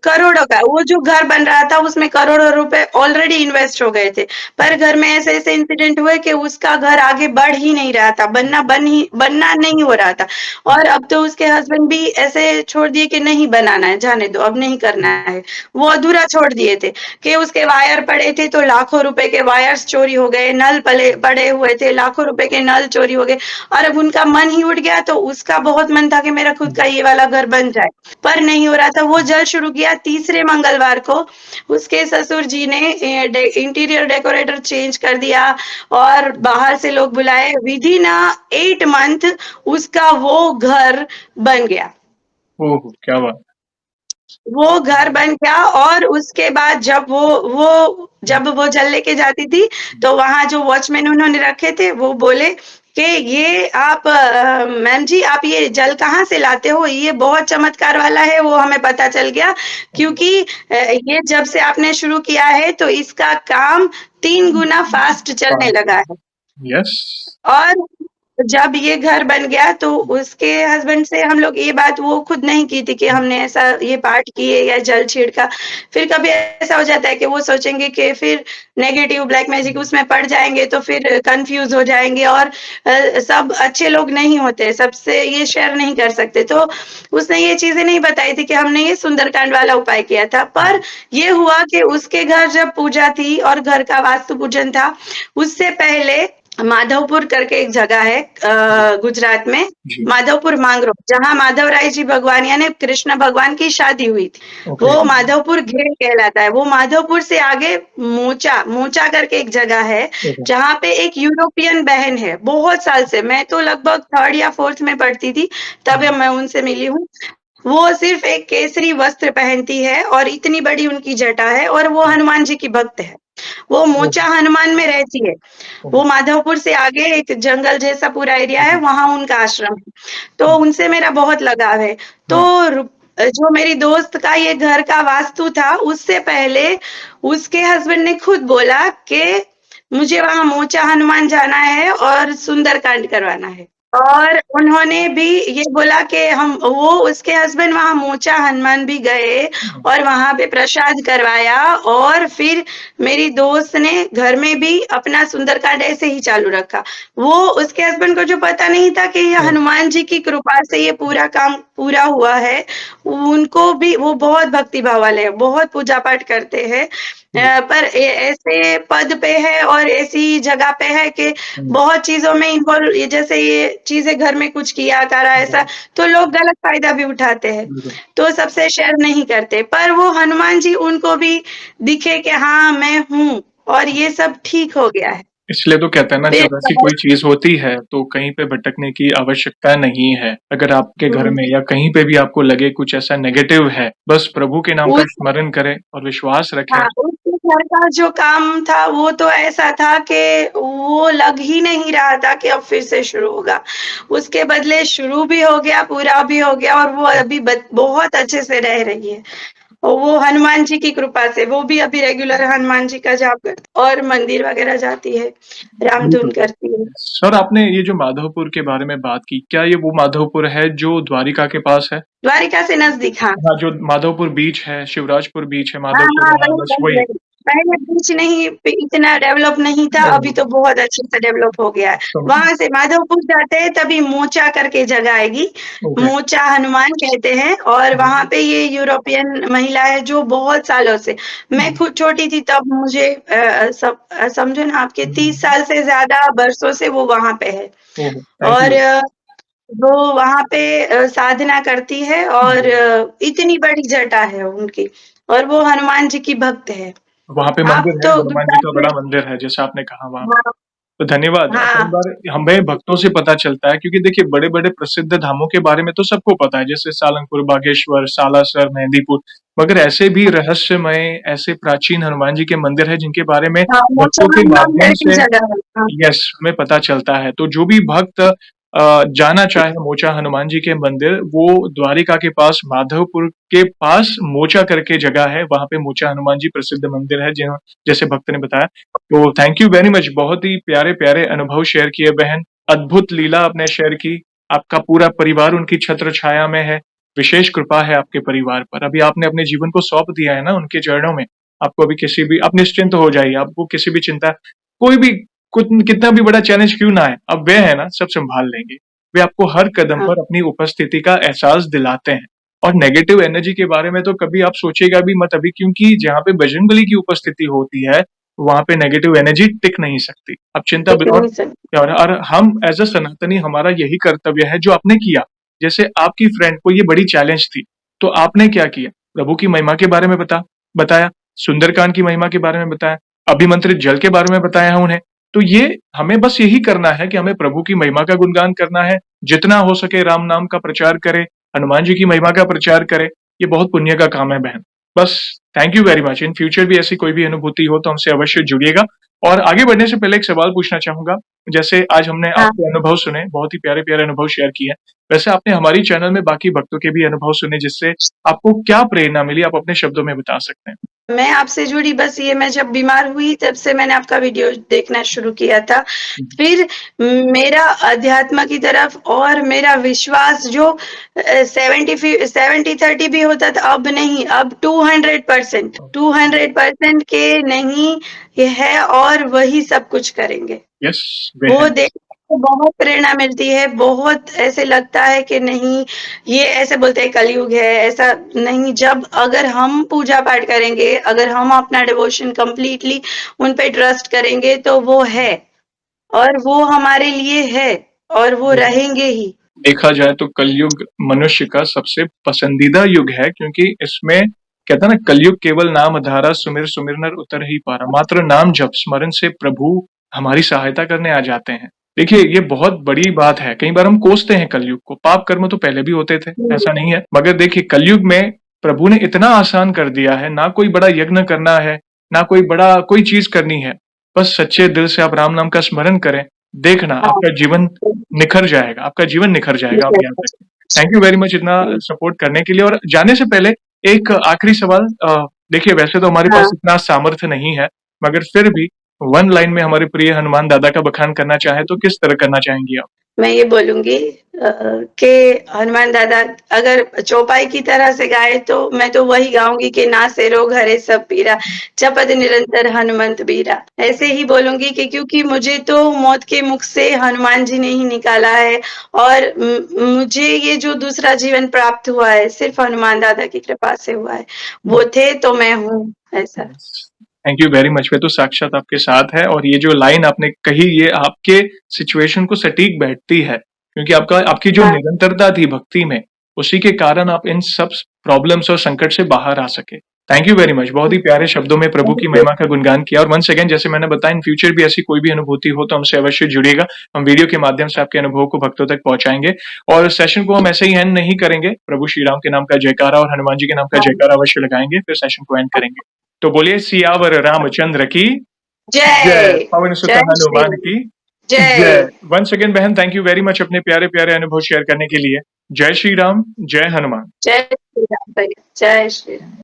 करोड़ों का, वो जो घर बन रहा था उसमें करोड़ों रुपए ऑलरेडी इन्वेस्ट हो गए थे। पर घर में ऐसे-ऐसे इंसिडेंट हुए कि उसका घर आगे बढ़ ही नहीं रहा था, बनना नहीं हो रहा था। और अब तो उसके हस्बैंड भी ऐसे छोड़ दिए कि नहीं बनाना है, जाने दो, अब नहीं करना है। वो अधूरा छोड़ दिए थे। कि उसके वायर पड़े थे तो लाखों रुपए के वायर्स चोरी हो गए, नल पले पड़े हुए थे, लाखों रुपए के नल चोरी हो गए, और अब उनका मन ही उठ गया, तो उसका बहुत मन था कि मेरा खुद का ये वाला घर बन जाए, पर नहीं हो रहा था। वो जल शुरू किया, तीसरे मंगलवार को उसके ससुर जी ने इंटीरियर डेकोरेटर चेंज कर दिया, और बाहर से लोग बुलाए, विद इन 8 मंथ उसका वो घर बन गया। ओह! क्या बात वो घर बन गया, और उसके बाद जब वो जल लेके जाती थी, तो वहाँ जो वॉचमैन उन्होंने रखे थे, वो बोले कि ये आप मैम जी आप ये जल कहाँ से लाते हो? ये बहुत चमत्कार वाला है, वो हमें पता चल गया, क्योंकि ये जब से आपने शुरू किया है, तो इसका काम 3 गुना फ़ास्ट चलने लगा है। है। यस। और जब ये घर बन गया तो उसके हस्बैंड से हम लोग ये बात वो खुद नहीं की थी कि हमने ऐसा ये पाठ किए या जल छिड़का। फिर कभी ऐसा हो जाता है कि वो सोचेंगे कि फिर नेगेटिव ब्लैक मैजिक उसमें पड़ जाएँगे तो फिर कन्फ्यूज़ हो जाएँगे और सब अच्छे लोग नहीं होते, सबसे ये शेयर नहीं कर सकते। तो उसने ये चीज़ें नहीं बताई थी कि हमने ये सुंदरकांड वाला उपाय किया था। पर ये हुआ कि उसके घर जब पूजा थी और घर का वास्तु पूजन था, उससे पहले माधवपुर करके एक जगह है गुजरात में, जी। माधवपुर मांगरो, जहाँ माधवराय जी भगवान यानी कृष्ण भगवान की शादी हुई थी। ओके। वो माधवपुर घेर कहलाता है। वो माधवपुर से आगे मोचा, मोचा करके एक जगह है, ओके। जहाँ पे एक यूरोपियन बहन है, बहुत साल से। मैं तो लगभग 3rd या 4th में पढ़ती थी, तब मैं उनसे मिली हूँ। वो सिर्फ़ एक केसरी वस्त्र पहनती है और इतनी बड़ी उनकी जटा है और वो हनुमान जी की भक्त है। वो मोचा ओके। हनुमान में रहती है। वो माधवपुर से आगे एक जंगल जैसा पूरा एरिया है, वहाँ उनका आश्रम है। तो उनसे मेरा बहुत लगाव है। तो जो मेरी दोस्त का ये घर का वास्तु था, उससे पहले उसके हस्बैंड ने खुद बोला कि मुझे वहाँ मोचा हनुमान जाना है और सुंदरकांड करवाना है। और उन्होंने भी ये बोला कि हम वो उसके हस्बैंड वहाँ मोचा हनुमान भी गए और वहाँ पे प्रसाद करवाया और फिर मेरी दोस्त ने घर में भी अपना सुंदरकांड ऐसे ही चालू रखा। वो उसके हस्बैंड को जो पता नहीं था कि ये हनुमान जी की कृपा से ये पूरा काम पूरा हुआ है, उनको भी वो बहुत भक्ति भाव वाले हैं, बहुत पूजा-पाठ करते हैं। पर ऐसे पद पे है और ऐसी जगह पे है कि बहुत चीज़ों में इन्वॉल्व ये जैसे ये चीज़ें घर में कुछ किया करा ऐसा, तो लोग गलत फ़ायदा भी उठाते हैं। तो सबसे शेयर नहीं करते। पर वो हनुमान जी उनको भी दिखे कि हाँ, मैं हूँ और ये सब ठीक हो गया है। इसलिए तो कहते हैं ना, फिर जब ऐसी कोई चीज़ होती है, तो कहीं पे भटकने की आवश्यकता नहीं है। अगर आपके घर हुँ, में या कहीं पे भी आपको लगे कुछ ऐसा नेगेटिव है, बस प्रभु के नाम का उस स्मरण करें और विश्वास रखें। हाँ, उसके घर का जो काम था वो तो ऐसा था कि वो लग ही नहीं रहा था कि अब फिर से शुरू होगा। उसके बदले शुरू भी हो गया, पूरा भी हो गया और वो अभी बहुत अच्छे से रह रही है। और वो हनुमान जी की कृपा से, वो भी अभी रेगुलर हनुमान जी का जाप करती और मंदिर वगैरह जाती है, रामधुन बिल्कुल। करती है। सर, आपने ये जो माधवपुर के बारे में बात की, क्या ये वो माधवपुर है जो द्वारिका के पास है? द्वारिका से नज़दीक, हाँ। हाँ, जो माधवपुर बीच है, शिवराजपुर बीच है, हाँ, माधवपुर हाँ, बनारस वही? वही। पहले बीच नहीं पे इतना डेवलप नहीं था, अभी तो बहुत अच्छे से डेवलप हो गया है। समझ वहाँ से माधवपुर जाते हैं तभी मोचा करके जगह आएगी, ओके। मोचा हनुमान कहते हैं और वहाँ पे ये यूरोपियन महिला है जो बहुत सालों से मैं खुद छोटी थी तब मुझे समझो ना आपके 30 साल से ज़्यादा बरसों से वो वहाँ पे है। ओहो! थैंक और यू। वो वहाँ पे साधना करती है और इतनी बड़ी जटा है उनकी और वो हनुमान जी की भक्त है। वहाँ पे आप मंदिर है, तो हनुमान जी गुजरात का में बड़ा मंदिर है, जैसा आपने कहा वहाँ पे। हाँ, तो धन्यवाद। कई हाँ, बार हमें भक्तों से पता चलता है, क्योंकि देखिए बड़े-बड़े प्रसिद्ध धामों के बारे में तो सबको पता है, जैसे सालंगपुर, बागेश्वर, सालासर, मेहंदीपुर। मगर ऐसे भी रहस्यमय, ऐसे प्राचीन हनुमान जी के मंदिर हैं जिनके बारे में हाँ, मोचा भक्तों के हनुमान माध्यम करके से जगह है। हाँ, यस, हमें पता चलता है। तो जो भी भक्त जाना चाहे मोचा हनुमान जी के मंदिर, वो द्वारिका के पास माधवपुर के पास मोचा करके जगह है, वहाँ पे मोचा हनुमान जी प्रसिद्ध मंदिर है, जैसे भक्त ने बताया। तो थैंक यू वेरी मच, बहुत ही प्यारे-प्यारे अनुभव शेयर किए बहन, अद्भुत लीला आपने शेयर की, आपका पूरा परिवार उनकी छत्र छाया में है, विशेष कृपा है आपके परिवार पर। अभी आपने अपने जीवन को सौंप दिया है ना उनके चरणों में, आपको अभी किसी भी आप निश्चिंत हो जाइए, आपको किसी भी चिंता कोई भी कुत कितना भी बड़ा चैलेंज क्यों ना आए, अब वे हैं ना सब सँभाल लेंगे। वे आपको हर कदम हाँ, पर अपनी उपस्थिति का एहसास दिलाते हैं। और नेगेटिव एनर्जी के बारे में तो कभी आप सोचिएगा भी मत अभी, क्योंकि जहाँ पे बजरंगबली की उपस्थिति होती है, वहाँ पे नेगेटिव एनर्जी टिक नहीं सकती। आप चिंता देख और नहीं सकते। और हम एज़ अ सनातनी हमारा यही कर्तव्य है जो आपने किया। जैसे आपकी फ्रेंड को ये बड़ी चैलेंज थी, तो आपने क्या किया? प्रभु की महिमा के बारे में बताया, सुंदरकांड की महिमा के बारे में बताया, अभिमंत्रित जल के बारे में बताया है उन्हें। तो ये हमें बस यही करना है कि हमें प्रभु की महिमा का गुणगान करना है, जितना हो सके राम नाम का प्रचार करें, हनुमान जी की महिमा का प्रचार करें, ये बहुत पुण्य का काम है बहन। बस thank you very much. In future भी ऐसी कोई भी अनुभूति हो तो हमसे अवश्य जुड़िएगा। और आगे बढ़ने से पहले एक सवाल पूछना चाहूँगा, जैसे आज हमने हाँ। आपके अनुभव सुने, बहुत ही प्यारे-प्यारे अनुभव शेयर किए हैं। वैसे आपने हमारी चैनल में बाकी भक्तों के भी अनुभव सुने, जिससे आपको क्या प्रेरणा मिली, आप अपने शब्दों में बता सकते हैं? मैं आपसे जुड़ी बस ये, मैं जब बीमार हुई तब से मैंने आपका वीडियो देखना शुरू किया था। फिर मेरा अध्यात्म की तरफ और मेरा विश्वास जो 70-30 भी होता था, अब नहीं, अब 200% के नहीं ये है, और वही सब कुछ करेंगे। यस, वो बेहद। देख के बहुत प्रेरणा मिलती है, बहुत ऐसे लगता है कि नहीं, ये ऐसे बोलते हैं कलयुग है, ऐसा नहीं। जब अगर हम पूजा पाठ करेंगे, अगर हम अपना डिवोशन कंप्लीटली उन पे ट्रस्ट करेंगे, तो वो है, और वो हमारे लिए है, और वो रहेंगे ही। देखा जाए तो कलयुग मनुष्य का सबसे पसंदीदा युग है, क्योंकि इसमें कहता है ना, कलयुग केवल नाम धारा सुमिर सुमिर नर उतर ही पारा, मात्र नाम जप स्मरण से प्रभु हमारी सहायता करने आ जाते हैं। देखिए, ये बहुत बड़ी बात है। कई बार हम कोसते हैं कलयुग को, पाप कर्म तो पहले भी होते थे, ऐसा नहीं है, मगर देखिए कलयुग में प्रभु ने इतना आसान कर दिया है, ना कोई बड़ा यज्ञ करना है, ना कोई बड़ा कोई चीज करनी है, बस सच्चे दिल से आप राम नाम का स्मरण करें, देखना आपका जीवन निखर जाएगा, आपका जीवन निखर जाएगा, आप याद रखें। थैंक यू वेरी मच इतना सपोर्ट करने के लिए। और जाने से पहले एक आखिरी सवाल, देखिए वैसे तो हमारे पास हाँ। इतना सामर्थ्य नहीं है, मगर फिर भी वन लाइन में हमारे प्रिय हनुमान दादा का बखान करना चाहे तो किस तरह करना चाहेंगी आप? मैं ये बोलूंगी कि हनुमान दादा अगर चौपाई की तरह से गाए, तो मैं तो वही गाऊंगी कि ना से रोग हरे सब पीरा, जपत निरंतर हनुमंत बीरा। ऐसे ही बोलूंगी कि क्योंकि मुझे तो मौत के मुख से हनुमान जी ने ही निकाला है, और मुझे ये जो दूसरा जीवन प्राप्त हुआ है, सिर्फ हनुमान दादा की कृपा से हुआ है। वो थे तो मैं हूँ, ऐसा। Thank you very much. वे तो साक्षात आपके साथ है, और ये जो लाइन आपने कही, ये आपके सिचुएशन को सटीक बैठती है, क्योंकि आपकी जो हाँ, निरंतरता थी भक्ति में, उसी के कारण आप इन सब प्रॉब्लम्स और संकट से बाहर आ सके। Thank you very much. बहुत ही प्यारे शब्दों में प्रभु की महिमा का गुणगान किया। और वंस अगेन, जैसे मैंने बताया, इन फ्यूचर भी ऐसी कोई भी अनुभूति हो तो हमसे अवश्य जुड़िएगा। हम वीडियो के माध्यम से आपके अनुभव को भक्तों तक पहुंचाएंगे, और सेशन को हम ऐसे ही एंड नहीं करेंगे। प्रभु श्री राम के नाम का जयकारा और हनुमान जी के नाम का हाँ। जयकारा अवश्य लगाएंगे, फिर सेशन को एंड करेंगे। तो बोलिए, सियावर रामचंद्र की जय, जय। पवन सुत जय श्री हनुमान राम। की जय। जय। वंस अगेन बहन, थैंक यू वेरी मच अपने प्यारे प्यारे अनुभव शेयर करने के लिए। जय श्री राम, जय हनुमान। जय श्री राम भैया, जय श्री राम।